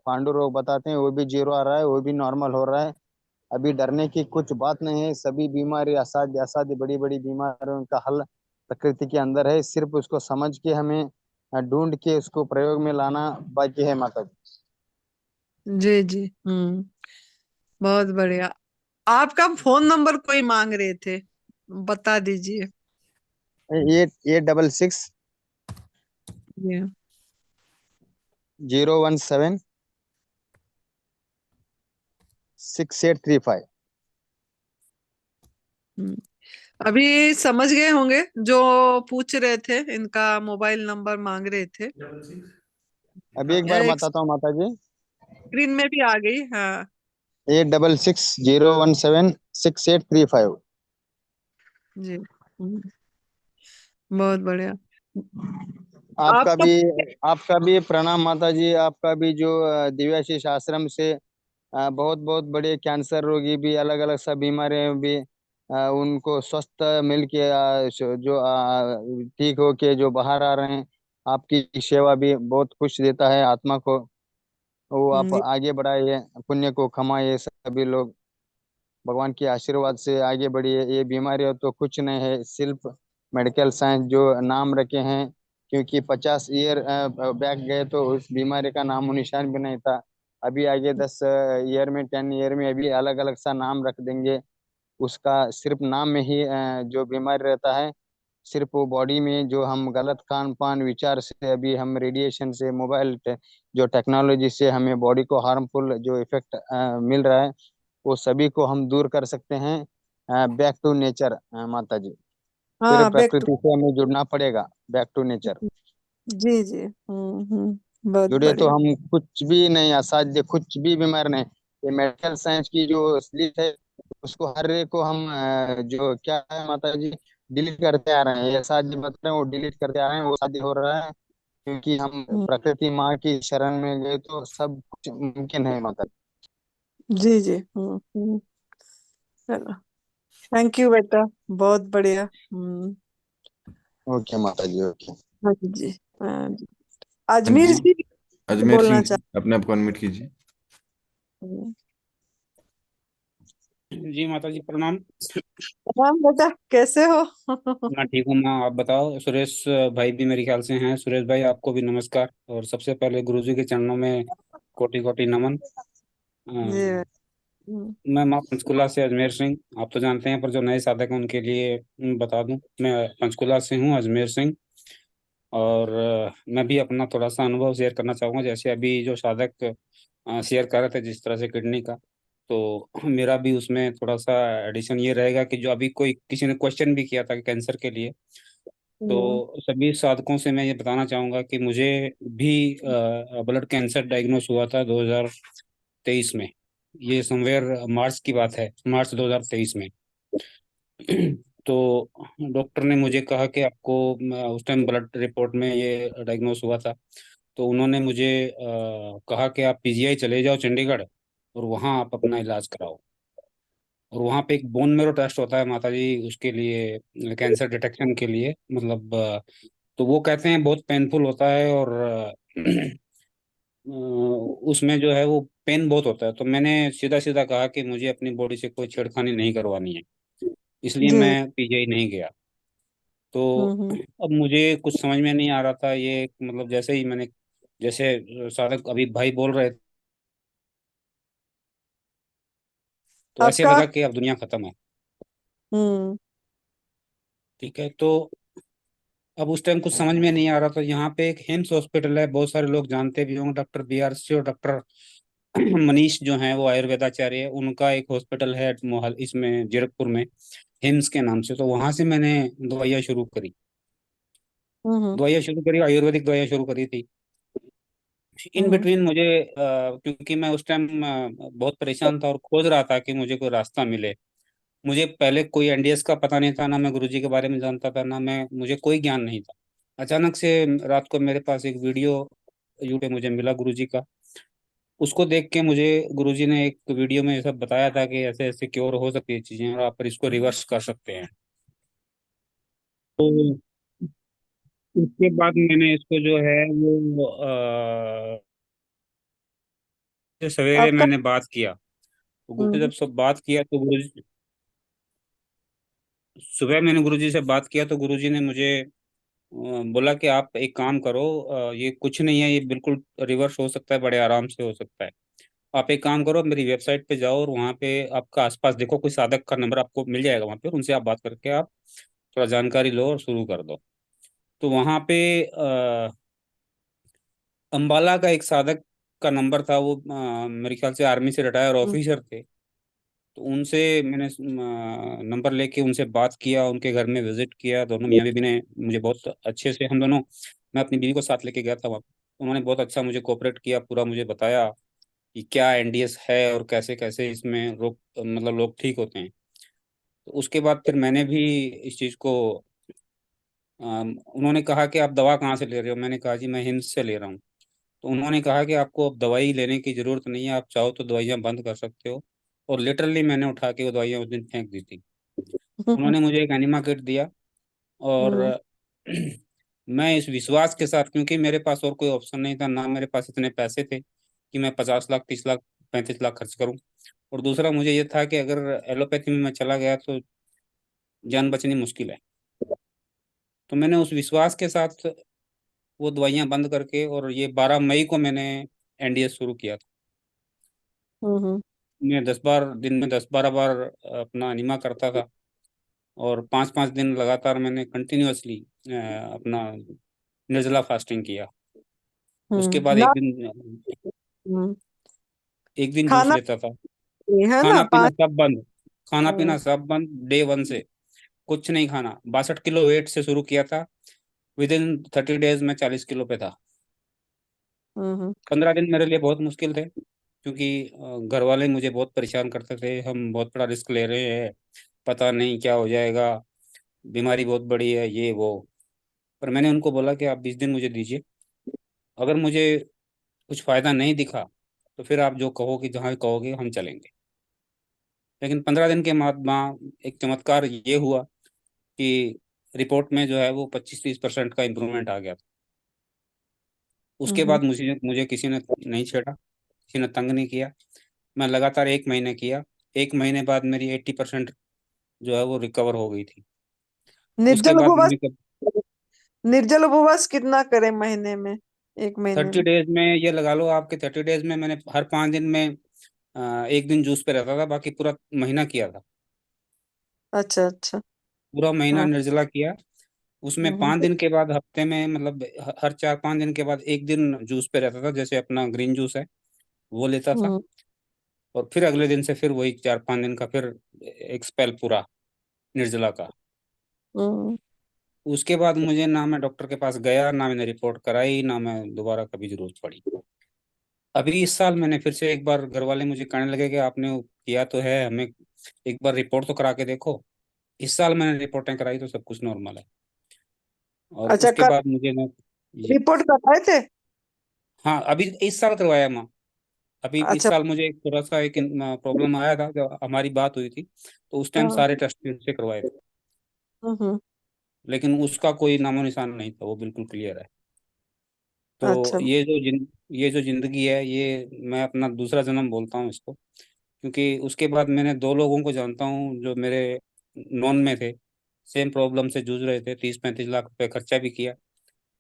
पांडु रोग बताते हैं, वो भी 0 आ रहा है, वो भी नॉर्मल हो रहा है। अभी डरने की कुछ बात नहीं है। सभी बीमारी असाध्य असाध्य बड़ी बड़ी बीमारियों का हल प्रकृति के अंदर है। सिर्फ उसको समझ के हमें ढूंढ के उसको प्रयोग में लाना बाकी है माता जी जी। बहुत बढ़िया। आपका फोन नंबर कोई मांग रहे थे, बता दीजिए। जी। 866 जी। 017 6835। हम्म। अभी समझ गए होंगे जो पूछ रहे थे, इनका मोबाइल नंबर मांग रहे थे। अभी एक बार एक बताता हूँ माता जी। स्क्रीन में भी आ गई, हाँ। 8660176835। जी। बहुत बढ़िया। आपका आपका भी आपका भी प्रणाम माता जी। आपका भी जो दिव्याशीष आश्रम से बहुत बहुत बड़े कैंसर रोगी भी, अलग अलग सब बीमारियां भी उनको स्वस्थ मिल के जो ठीक हो के जो बाहर आ रहे हैं, आपकी सेवा भी बहुत खुश देता है आत्मा को। वो आप जी आगे बढ़ाइए, पुण्य को कमाइए सभी लोग। भगवान के आशीर्वाद से आगे बढ़िए। ये बीमारियां तो कुछ नहीं है, सिर्फ मेडिकल साइंस जो नाम रखे हैं। क्योंकि 50 ईयर बैक गए तो उस बीमारी का नामो निशान भी नहीं था। अभी आगे 10 ईयर में, 10 ईयर में अभी अलग अलग सा नाम रख देंगे। उसका सिर्फ नाम में ही जो बीमारी रहता है, सिर्फ वो बॉडी में जो हम गलत खान पान विचार से, अभी हम रेडिएशन से, जो टेक्नोलॉजी से हमें बॉडी को हार्मफुल जो इफेक्ट मिल रहा है, वो सभी को हम दूर कर सकते हैं। बैक टू नेचर माता जी। फिर हाँ, बैक टू। प्रकृति से हमें जुड़ना पड़ेगा, बैक टू नेचर। जी जी। बहुत जुड़े तो बढ़िया। हम कुछ भी नहीं असाध्य, कुछ भी बीमार नहीं। ये मेडिकल साइंस की जो स्लीप है, उसको हर एक को हम जो क्या है माता जी, डिलीट करते आ रहे हैं। ये साध्य बता रहे हैं, वो डिलीट करते आ रहे हैं, वो साध्य हो रहा है। क्योंकि हम हम्म। प्रकृति माँ की शरण में गए तो सब कुछ मुमकिन है माता जी। जी जी। चलो, थैंक यू बेटा, बहुत बढ़िया। ओके माता जी, ओके। हाँ जी। हाँ जी। हाँ अजमेर जी, जी अजमेर बोलना सिंह जी, चाहते अपने आप को अनम्यूट कीजिए। हैं। जी माता जी प्रणाम। राम बेटा, कैसे हो? मैं ठीक हूँ माँ, आप बताओ। सुरेश भाई भी मेरे ख्याल से हैं। सुरेश भाई आपको भी नमस्कार, और सबसे पहले गुरुजी के चरणों में कोटि कोटि नमन। जी। मैं माँ पंचकुला से अजमेर सिंह, आप तो जानते हैं, पर जो नए साधक हैं उनके लिए बता दूं, मैं पंचकुला से हूँ, अजमेर सिंह। और मैं भी अपना थोड़ा सा अनुभव शेयर करना चाहूँगा। जैसे अभी जो साधक शेयर कर रहे थे जिस तरह से किडनी का, तो मेरा भी उसमें थोड़ा सा एडिशन ये रहेगा कि जो अभी कोई किसी ने क्वेश्चन भी किया था कि कैंसर के लिए, हम्म। तो सभी साधकों से मैं ये बताना चाहूँगा कि मुझे भी ब्लड कैंसर डायग्नोस हुआ था 2023 में। ये समवेयर मार्च की बात है, मार्च 2023 में। तो डॉक्टर ने मुझे कहा कि आपको उस टाइम ब्लड रिपोर्ट में ये डायग्नोस हुआ था। तो उन्होंने मुझे कहा कि आप PGI चले जाओ चंडीगढ़, और वहाँ आप अपना इलाज कराओ। और वहाँ पे एक बोन मेरो टेस्ट होता है माता जी, उसके लिए कैंसर डिटेक्शन के लिए, मतलब तो वो कहते हैं बहुत पेनफुल होता है, और उसमें जो है वो पेन बहुत होता है। तो मैंने सीधा सीधा कहा कि मुझे अपनी बॉडी से कोई छेड़खानी नहीं करवानी है, इसलिए जी मैं PGI नहीं गया। तो हम्म। अब मुझे कुछ समझ में नहीं आ रहा था, ये मतलब जैसे ही मैंने, जैसे साधक अभी भाई बोल रहे थे, तो ऐसे आपका। लगा कि अब दुनिया खत्म है। हम्म। ठीक है, तो अब उस टाइम कुछ समझ में नहीं आ रहा था। यहाँ पे एक हिम्स हॉस्पिटल है, बहुत सारे लोग जानते भी होंगे, डॉक्टर BRC और डॉक्टर मनीष जो हैं वो आयुर्वेदाचार्य है, उनका एक हॉस्पिटल है मोहाल इसमें जीरकपुर में, हिम्स के नाम से। तो वहां से मैंने दवाइयाँ शुरू करी, हम्म। आयुर्वेदिक दवाइयाँ शुरू करी थी। इन हम्म। बिटवीन मुझे क्योंकि मैं उस टाइम बहुत परेशान था और खोज रहा था कि मुझे कोई रास्ता मिले। मुझे पहले कोई एनडीएस का पता नहीं था, ना मैं गुरुजी के बारे में जानता था, ना मैं मुझे कोई ज्ञान नहीं था। अचानक से रात को मेरे पास एक वीडियो यूट्यूब पे मुझे मिला गुरुजी का। उसको देख के मुझे गुरुजी ने एक वीडियो में ये सब बताया था कि ऐसे ऐसे क्योर हो सकती है चीजें और आप पर इसको रिवर्स कर सकते हैं। तो उसके बाद मैंने इसको जो है वो सवेरे आपका। मैंने बात किया, तो गुरु से हम्म। जब सब बात किया तो गुरुजी, सुबह मैंने गुरुजी से बात किया तो गुरुजी ने मुझे बोला कि आप एक काम करो, ये कुछ नहीं है, ये बिल्कुल रिवर्स हो सकता है, बड़े आराम से हो सकता है। आप एक काम करो, मेरी वेबसाइट पे जाओ और वहाँ पे आपका आसपास देखो, कोई साधक का नंबर आपको मिल जाएगा वहाँ पे, और उनसे आप बात करके आप थोड़ा जानकारी लो और शुरू कर दो। तो वहाँ पे अंबाला का एक साधक का नंबर था, वो मेरे ख्याल से आर्मी से रिटायर ऑफिसर थे। तो उनसे मैंने नंबर लेके उनसे बात किया, उनके घर में विजिट किया। दोनों मियाँ बीवी ने मुझे बहुत अच्छे से, हम दोनों, मैं अपनी बीवी को साथ लेके गया था वहाँ। उन्होंने बहुत अच्छा मुझे कोऑपरेट किया, पूरा मुझे बताया कि क्या एनडीएस है और कैसे कैसे इसमें रोग मतलब लोग ठीक होते हैं। तो उसके बाद फिर मैंने भी इस चीज़ को उन्होंने कहा कि आप दवा कहाँ से ले रहे हो, मैंने कहा जी मैं हिम्स से ले रहा हूँ। तो उन्होंने कहा कि आपको अब दवाई लेने की ज़रूरत नहीं है, आप चाहो तो दवाइयाँ बंद कर सकते हो। और लिटरली मैंने उठा के वो दवाइयाँ उस दिन फेंक दी थी। हम्म। उन्होंने मुझे एक एनिमा किट दिया, और हम्म। मैं इस विश्वास के साथ, क्योंकि मेरे पास और कोई ऑप्शन नहीं था, ना मेरे पास इतने पैसे थे कि मैं 50 लाख 30 लाख 35 लाख खर्च करूं। और दूसरा मुझे ये था कि अगर एलोपैथी में मैं चला गया तो जान बचनी मुश्किल है। तो मैंने उस विश्वास के साथ वो दवाइयाँ बंद करके, और ये 12 मई को मैंने एनडीएस शुरू किया था। हम्म। मैं 10 बार दिन में 10 12 बार अपना अनिमा करता था, और 5 5 दिन लगातार मैंने कंटिन्यूअसली अपना निर्जला फास्टिंग किया। उसके बाद ना। हम्म। एक दिन जूस खाना लेता था। है ना खाना पीना 5। सब बंद, खाना हम्म। पीना सब बंद, डे 1 से कुछ नहीं खाना। 62 किलो वेट से शुरू किया था, विद इन 30 डेज में 40 किलो पे था। हम्म। 15 दिन मेरे लिए बहुत मुश्किल थे, क्योंकि घर वाले मुझे बहुत परेशान करते थे, हम बहुत बड़ा रिस्क ले रहे हैं, पता नहीं क्या हो जाएगा, बीमारी बहुत बड़ी है, ये वो। पर मैंने उनको बोला कि आप 20 दिन मुझे दीजिए, अगर मुझे कुछ फायदा नहीं दिखा तो फिर आप जो कहोगे, जहाँ कहोगे हम चलेंगे। लेकिन 15 दिन के बाद एक चमत्कार ये हुआ कि रिपोर्ट में जो है वो 25 30% का इम्प्रूवमेंट आ गया था। उसके हम्म। बाद मुझे मुझे किसी ने नहीं छेड़ा, किसी ने तंग नहीं किया। मैं लगातार 1 महीने किया। 1 महीने बाद मेरी 80% जो है वो रिकवर हो गई थी। उसके निर्जल बाद उपवास। मैंने निर्जल उपवास कितना करें महीने में, एक महीने 30 में? डेज में, ये लगा लो आपके 30 डेज में मैंने हर 5 दिन में एक दिन जूस पे रहता था, बाकी पूरा महीना किया था। अच्छा अच्छा। पूरा महीना हाँ। निर्जला किया। उसमें हम्म। 5 दिन के बाद हफ्ते में, मतलब हर 4 5 दिन के बाद एक दिन जूस पे रहता था, जैसे अपना ग्रीन जूस है वो लेता था। हम्म। और फिर अगले दिन से फिर वही 4 5 दिन का फिर एक स्पेल पूरा निर्जला का। हम्म। उसके बाद मुझे ना मैं डॉक्टर के पास गया, ना मैंने रिपोर्ट कराई, ना मैं दोबारा कभी जरूरत पड़ी। अभी इस साल मैंने फिर से एक बार, घर वाले मुझे कहने लगे कि आपने वो किया तो है, हमें एक बार रिपोर्ट तो करा के देखो। इस साल मैंने रिपोर्टें कराई तो सब कुछ नॉर्मल है। और अच्छा, उसके कर बाद मुझे ना ये, रिपोर्ट करवाए थे? हाँ अभी इस साल करवाया माँ। अभी इस अच्छा। साल मुझे एक थोड़ा सा एक प्रॉब्लम आया था जब हमारी बात हुई थी, तो उस टाइम हाँ। सारे टेस्ट से करवाए थे। हम्म। लेकिन उसका कोई नामो निशान नहीं था, वो बिल्कुल क्लियर है। तो अच्छा। ये जो जिंदगी है, ये मैं अपना दूसरा जन्म बोलता हूँ इसको। क्योंकि उसके बाद मैंने 2 लोगों को जानता हूँ जो मेरे नॉन में थे, सेम प्रॉब्लम से जूझ रहे थे, 30-35 लाख रुपए खर्चा भी किया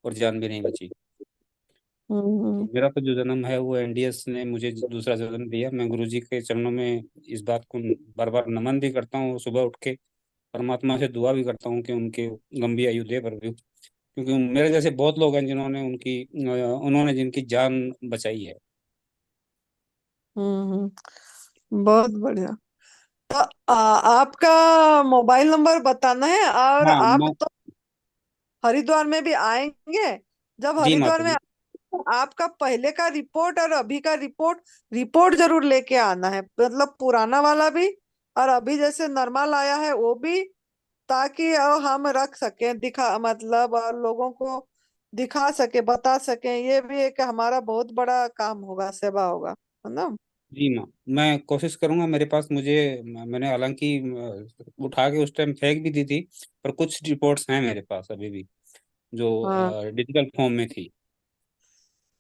और जान भी नहीं बची। तो मेरा तो जो जन्म है वो एनडीएस ने मुझे दूसरा जन्म दिया। मैं गुरुजी के चरणों में इस बात को बार बार नमन भी करता हूँ, सुबह उठ के परमात्मा से दुआ भी करता हूँ कि उनके लंबी आयु दे पर भी, क्योंकि मेरे जैसे बहुत लोग हैं जिन्होंने उन्होंने जिनकी जान बचाई है। बहुत बढ़िया। तो आपका मोबाइल नंबर बताना है, और हाँ आप मैं तो हरिद्वार में भी आएंगे। जब जी हरिद्वार माता में जी। आपका पहले का रिपोर्ट और अभी का रिपोर्ट जरूर लेके आना है, मतलब पुराना वाला भी और अभी जैसे नॉर्मल आया है वो भी, ताकि हम रख सकें, दिखा मतलब और लोगों को दिखा सके, बता सकें। ये भी एक हमारा बहुत बड़ा काम होगा, सेवा होगा, है ना। जी माँ, मैं कोशिश करूंगा। मेरे पास मैंने हालांकि उठा के उस टाइम फेंक भी दी थी, पर कुछ रिपोर्ट्स हैं मेरे पास अभी भी जो हाँ डिजिटल फॉर्म में थी।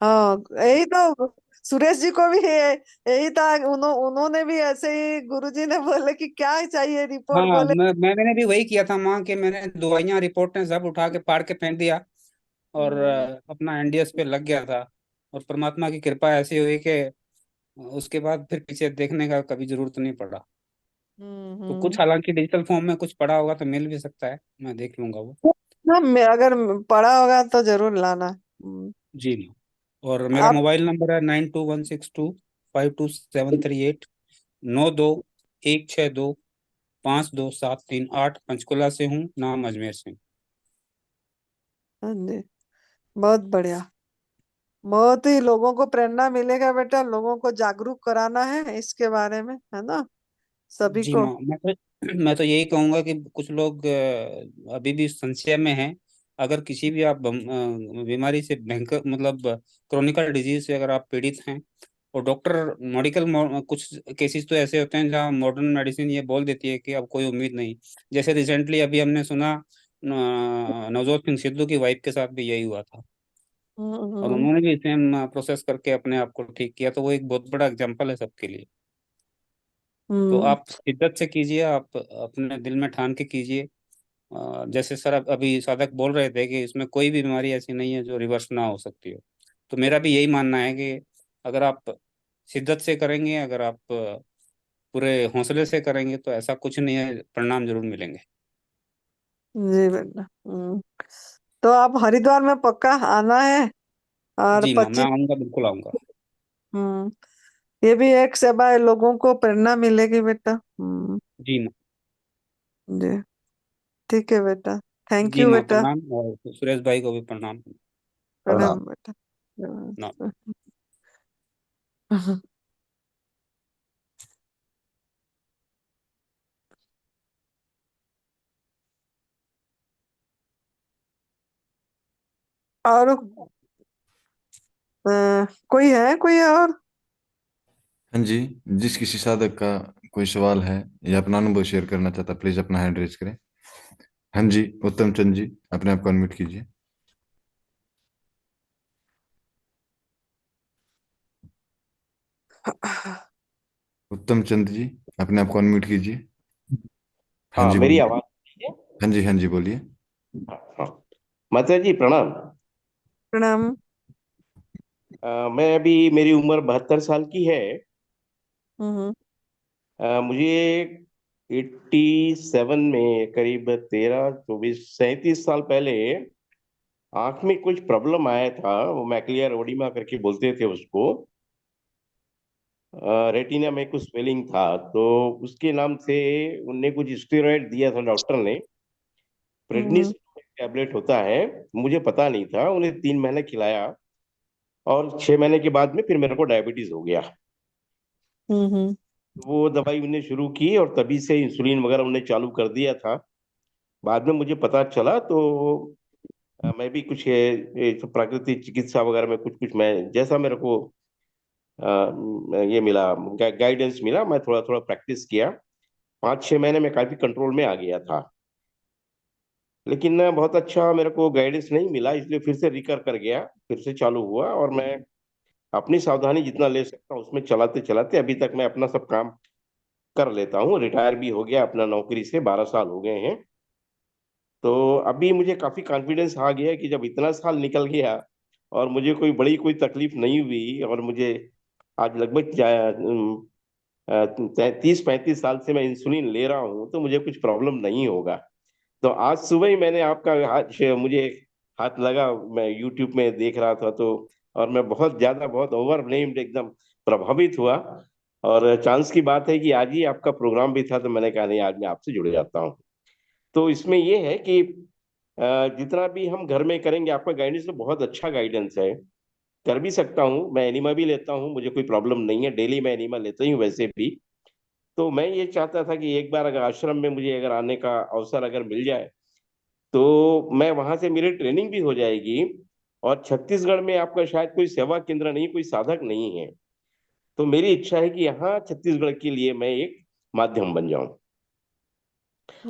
हाँ, यही तो सुरेश जी को भी यही था। उन्होंने भी ऐसे ही गुरुजी ने बोले कि क्या चाहिए हाँ, रिपोर्ट, बोले मैंने भी वही किया था माँ, कि मैंने दवाइयाँ रिपोर्टें सब उठा के फाड़ के फेंक दिया और अपना एनडीएस पे लग गया था। और परमात्मा की कृपा ऐसी हुई कि उसके बाद फिर पीछे देखने का कभी जरूरत नहीं पड़ा। तो कुछ हालांकि डिजिटल फॉर्म में कुछ पड़ा होगा तो मिल भी सकता है, मैं देख लूंगा वो। ना, अगर पड़ा होगा तो जरूर लाना। जी मैम। और मेरा आप मोबाइल नंबर है 9216252738, 9216252738। पंचकुला से हूँ, नाम अजमेर सिंह। हाँ जी, बहुत बढ़िया। बहुत ही लोगों को प्रेरणा मिलेगा बेटा, लोगों को जागरूक कराना है इसके बारे में, है ना, सभी जी को। माँ, मैं तो यही कहूंगा कि कुछ लोग अभी भी संशय में हैं। अगर किसी भी आप बीमारी से भयंकर मतलब क्रोनिकल डिजीज से अगर आप पीड़ित हैं, और डॉक्टर कुछ केसेस तो ऐसे होते हैं जहाँ मॉडर्न मेडिसिन ये बोल देती है कि अब कोई उम्मीद नहीं। जैसे रिसेंटली अभी हमने सुना नवजोत सिंह सिद्धू की वाइफ के साथ भी यही हुआ था, और हम्म उन्होंने भी सेम प्रोसेस करके अपने आप को ठीक किया। तो वो एक बहुत बड़ा एग्जाम्पल है सबके लिए। तो हम्म आप शिद्दत से कीजिए, आप अपने दिल में ठान के कीजिए। जैसे सर अभी साधक बोल रहे थे कि इसमें कोई भी बीमारी ऐसी नहीं है जो रिवर्स ना हो सकती हो। तो मेरा भी यही मानना है कि अगर आप शिद्दत से करेंगे, अगर आप पूरे हौसले से करेंगे, तो ऐसा कुछ नहीं है, परिणाम जरूर मिलेंगे। जी बेटा। तो आप हरिद्वार में पक्का आना है। और जी माँ, मैं 25। आऊँगा, बिल्कुल आऊँगा। हम्म ये भी एक सेवा है, लोगों को प्रेरणा मिलेगी बेटा। जी माँ। जी, ठीक है बेटा। थैंक जी यू माँ, बेटा। प्रणाम, और सुरेश भाई को भी प्रणाम। प्रणाम बेटा। ना। और कोई है, कोई और। हाँ जी, जिस किसी साधक का कोई सवाल है या अपना अनुभव शेयर करना चाहता प्लीज अपना हैंड रेज करें। हाँ जी, उत्तम चंद जी, अपने आप को अनम्यूट कीजिए। उत्तम चंद जी, अपने आप को अनम्यूट कीजिए। हाँ हाँ, जी मेरी बोलिए। आवाज है? हाँ जी, हाँ जी बोलिए। हाँ हाँ। माता जी प्रणाम। प्रणाम। मैं अभी मेरी उम्र 72 साल की है। हम्म मुझे 87 में करीब 13 24 37 साल पहले आंख में कुछ प्रॉब्लम आया था। वो मैक्लियर ओडिमा करके बोलते थे उसको। रेटिना में कुछ स्वेलिंग था, तो उसके नाम से उनने कुछ स्टेरॉइड दिया था डॉक्टर ने। हम्म प्रेडनिस टैबलेट होता है, मुझे पता नहीं था। उन्हें 3 महीने खिलाया और 6 महीने के बाद में फिर मेरे को डायबिटीज हो गया। हम्म वो दवाई उन्हें शुरू की और तभी से इंसुलिन वगैरह उन्हें चालू कर दिया था। बाद में मुझे पता चला तो मैं भी कुछ ये सब प्राकृतिक चिकित्सा वगैरह में कुछ कुछ मैं जैसा मेरे को ये मिला, गाइडेंस मिला, मैं थोड़ा थोड़ा प्रैक्टिस किया। 5 6 महीने में काफी कंट्रोल में आ गया था। लेकिन बहुत अच्छा मेरे को गाइडेंस नहीं मिला, इसलिए फिर से रिकर कर गया, फिर से चालू हुआ। और मैं अपनी सावधानी जितना ले सकता हूँ उसमें चलाते चलाते अभी तक मैं अपना सब काम कर लेता हूँ। रिटायर भी हो गया अपना नौकरी से, 12 साल हो गए हैं। तो अभी मुझे काफी कॉन्फिडेंस आ गया कि जब इतना साल निकल गया और मुझे कोई तकलीफ नहीं हुई, और मुझे आज लगभग 30-35 साल से मैं इंसुलिन ले रहा हूँ, तो मुझे कुछ प्रॉब्लम नहीं होगा। तो आज सुबह ही मैंने आपका मुझे हाथ लगा, मैं यूट्यूब में देख रहा था, तो और मैं बहुत ओवरवेल्म्ड एकदम प्रभावित हुआ। और चांस की बात है कि आज ही आपका प्रोग्राम भी था, तो मैंने कहा नहीं, आज मैं आपसे जुड़ जाता हूँ। तो इसमें ये है कि जितना भी हम घर में करेंगे, आपका गाइडेंस तो बहुत अच्छा गाइडेंस है, कर भी सकता हूँ। मैं एनिमा भी लेता हूँ, मुझे कोई प्रॉब्लम नहीं है, डेली मैं एनिमा लेता ही हूँ वैसे भी। तो मैं ये चाहता था कि एक बार अगर आश्रम में मुझे अगर आने का अवसर अगर मिल जाए, तो मैं वहां से मेरी ट्रेनिंग भी हो जाएगी। और छत्तीसगढ़ में आपका शायद कोई सेवा केंद्र नहीं, कोई साधक नहीं है, तो मेरी इच्छा है कि यहाँ छत्तीसगढ़ के लिए मैं एक माध्यम बन जाऊं।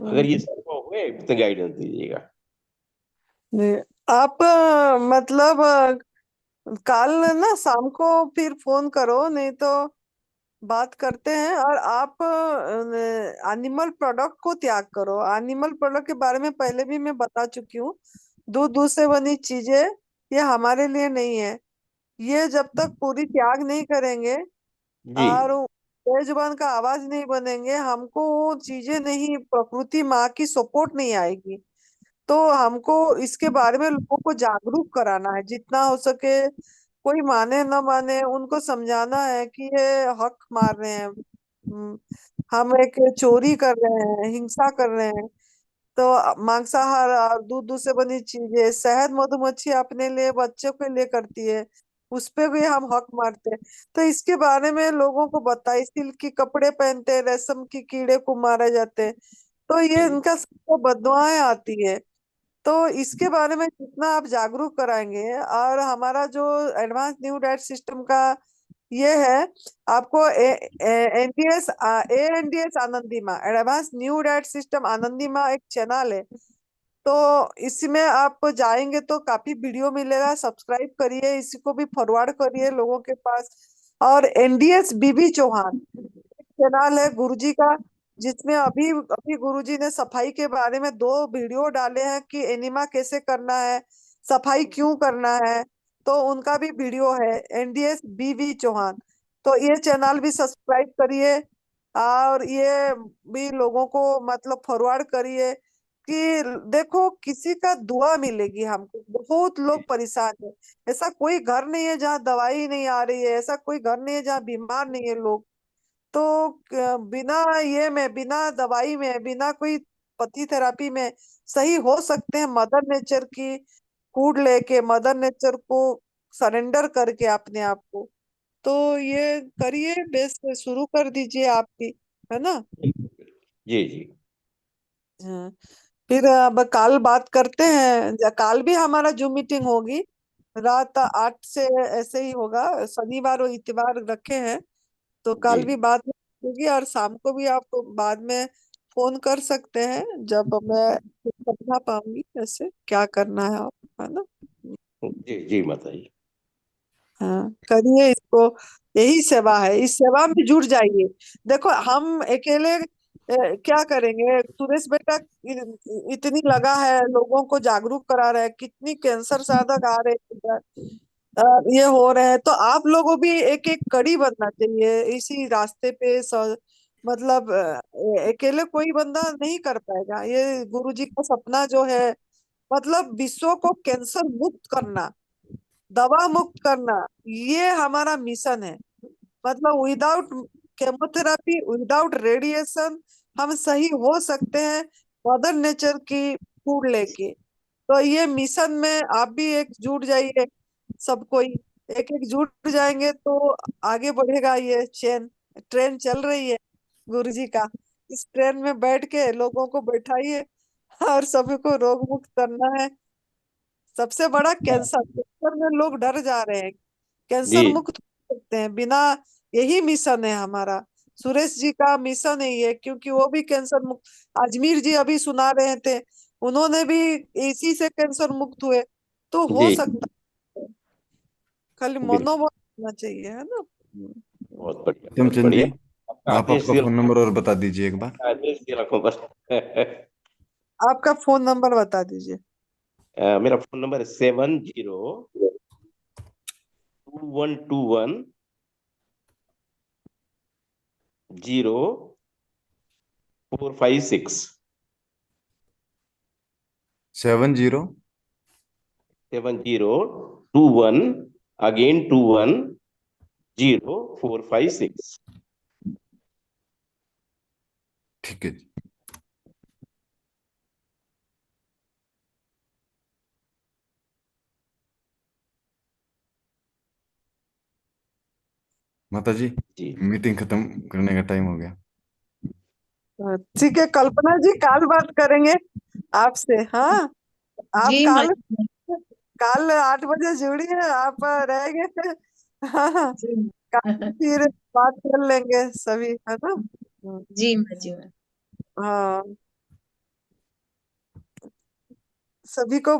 अगर ये संभव हुए तो गाइडेंस दीजिएगा। जी, आप मतलब कल ना शाम को फिर फोन करो, नहीं तो बात करते हैं। और आप एनिमल प्रोडक्ट को त्याग करो। एनिमल प्रोडक्ट के बारे में पहले भी मैं बता चुकी हूँ। दूध से बनी चीजें ये हमारे लिए नहीं है। ये जब तक पूरी त्याग नहीं करेंगे जी और बेजुबान का आवाज नहीं बनेंगे, हमको वो चीजें नहीं, प्रकृति माँ की सपोर्ट नहीं आएगी। तो हमको इसके बारे में लोगों को जागरूक कराना है जितना हो सके। कोई माने न माने, उनको समझाना है कि ये हक मार रहे हैं। हम एक चोरी कर रहे हैं, हिंसा कर रहे हैं। तो मांसाहार और दूध से बनी चीजें, शहद मधुमक्खी अपने लिए बच्चों के लिए करती है, उस पे भी हम हक मारते हैं। तो इसके बारे में लोगों को बताइए। सिल्क के कपड़े पहनते हैं, रेशम की कीड़े को मारे जाते हैं, तो ये जी इनका सबको बददुआएं आती है। तो इसके बारे में जितना आप जागरूक कराएंगे, और हमारा जो एडवांस न्यू डाइट सिस्टम का ये है, आपको एनडीएस एएनडीएस आनंदीमा, एडवांस न्यू डाइट सिस्टम आनंदीमा एक चैनल है। तो इसमें आप जाएंगे तो काफी वीडियो मिलेगा। सब्सक्राइब करिए, इसी को भी फॉरवर्ड करिए लोगों के पास। और एनडीएस बीबी चौहान चैनल है गुरुजी का, जिसमें अभी अभी गुरुजी ने सफाई के बारे में 2 वीडियो डाले हैं कि एनिमा कैसे करना है, सफाई क्यों करना है। तो उनका भी वीडियो है, एनडीएस बीवी चौहान। तो ये चैनल भी सब्सक्राइब करिए, और ये भी लोगों को मतलब फॉरवर्ड करिए कि देखो किसी का दुआ मिलेगी हमको। बहुत लोग परेशान है। ऐसा कोई घर नहीं है जहाँ दवाई नहीं आ रही है, ऐसा कोई घर नहीं है जहाँ बीमार नहीं है लोग। तो बिना ये में, बिना दवाई में, बिना कोई पति थेरापी में सही हो सकते हैं। मदर नेचर की फूड लेके, मदर नेचर को सरेंडर करके अपने आप को। तो ये करिए, बेस शुरू कर दीजिए आप भी, है ना। जी जी हाँ। फिर अब कल बात करते हैं। कल भी हमारा जूम मीटिंग होगी, रात 8 से ऐसे ही होगा। शनिवार और इतवार रखे हैं, तो जी कल भी बात होगी। और शाम को भी आप बाद में फोन कर सकते हैं, जब मैं समझा पाऊंगी ऐसे क्या करना है आप, है ना। जी जी माता जी। हाँ, करिए इसको। यही सेवा है, इस सेवा में जुड़ जाइए। देखो हम अकेले क्या करेंगे। सुरेश बेटा इतनी लगा है, लोगों को जागरूक करा रहे हैं, कितनी कैंसर साधक आ रहे हैं, ये हो रहे हैं। तो आप लोगों भी एक एक कड़ी बनना चाहिए इसी रास्ते पे। मतलब अकेले कोई बंदा नहीं कर पाएगा। ये गुरुजी का सपना जो है, मतलब विश्व को कैंसर मुक्त करना, दवा मुक्त करना, ये हमारा मिशन है। मतलब विदाउट केमोथेरापी, विदाउट रेडिएशन हम सही हो सकते हैं, मदर नेचर की फूड लेके। तो ये मिशन में आप भी एक जुट जाइए। सब कोई एक एक जुट जाएंगे तो आगे बढ़ेगा ये चेन। ट्रेन चल रही है गुरुजी का, इस ट्रेन में बैठ के लोगों को बैठाइए और सभी को रोग मुक्त करना है। सबसे बड़ा कैंसर, कैंसर में लोग डर जा रहे हैं। कैंसर जी मुक्त हो सकते हैं बिना, यही मिशन है हमारा। सुरेश जी का मिशन है ये, क्योंकि वो भी कैंसर मुक्त। अजमीर जी अभी सुना रहे थे, उन्होंने भी इसी से कैंसर मुक्त हुए। तो हो जी सकता है, खाली बिल्कुल। मनोबल होना चाहिए, है ना। बहुत बढ़िया, बहुत प्रेमचंद बढ़िया। जी, आपका आप आदेश आपका सिर फोन नंबर और बता दीजिए एक बार। आदेश सिर आंखों पर आपका फोन नंबर बता दीजिए। मेरा फोन नंबर है 7021210456 70 7021 again 210456। ठीक है जी। माता जी जी मीटिंग खत्म करने का टाइम हो गया। ठीक है कल्पना जी, काल बात करेंगे आपसे। हाँ, आप जी काल जी काल 8 बजे जुड़िए, आप रहेंगे। हाँ, काल फिर बात कर लेंगे सभी, है ना। जी हाँ, सभी को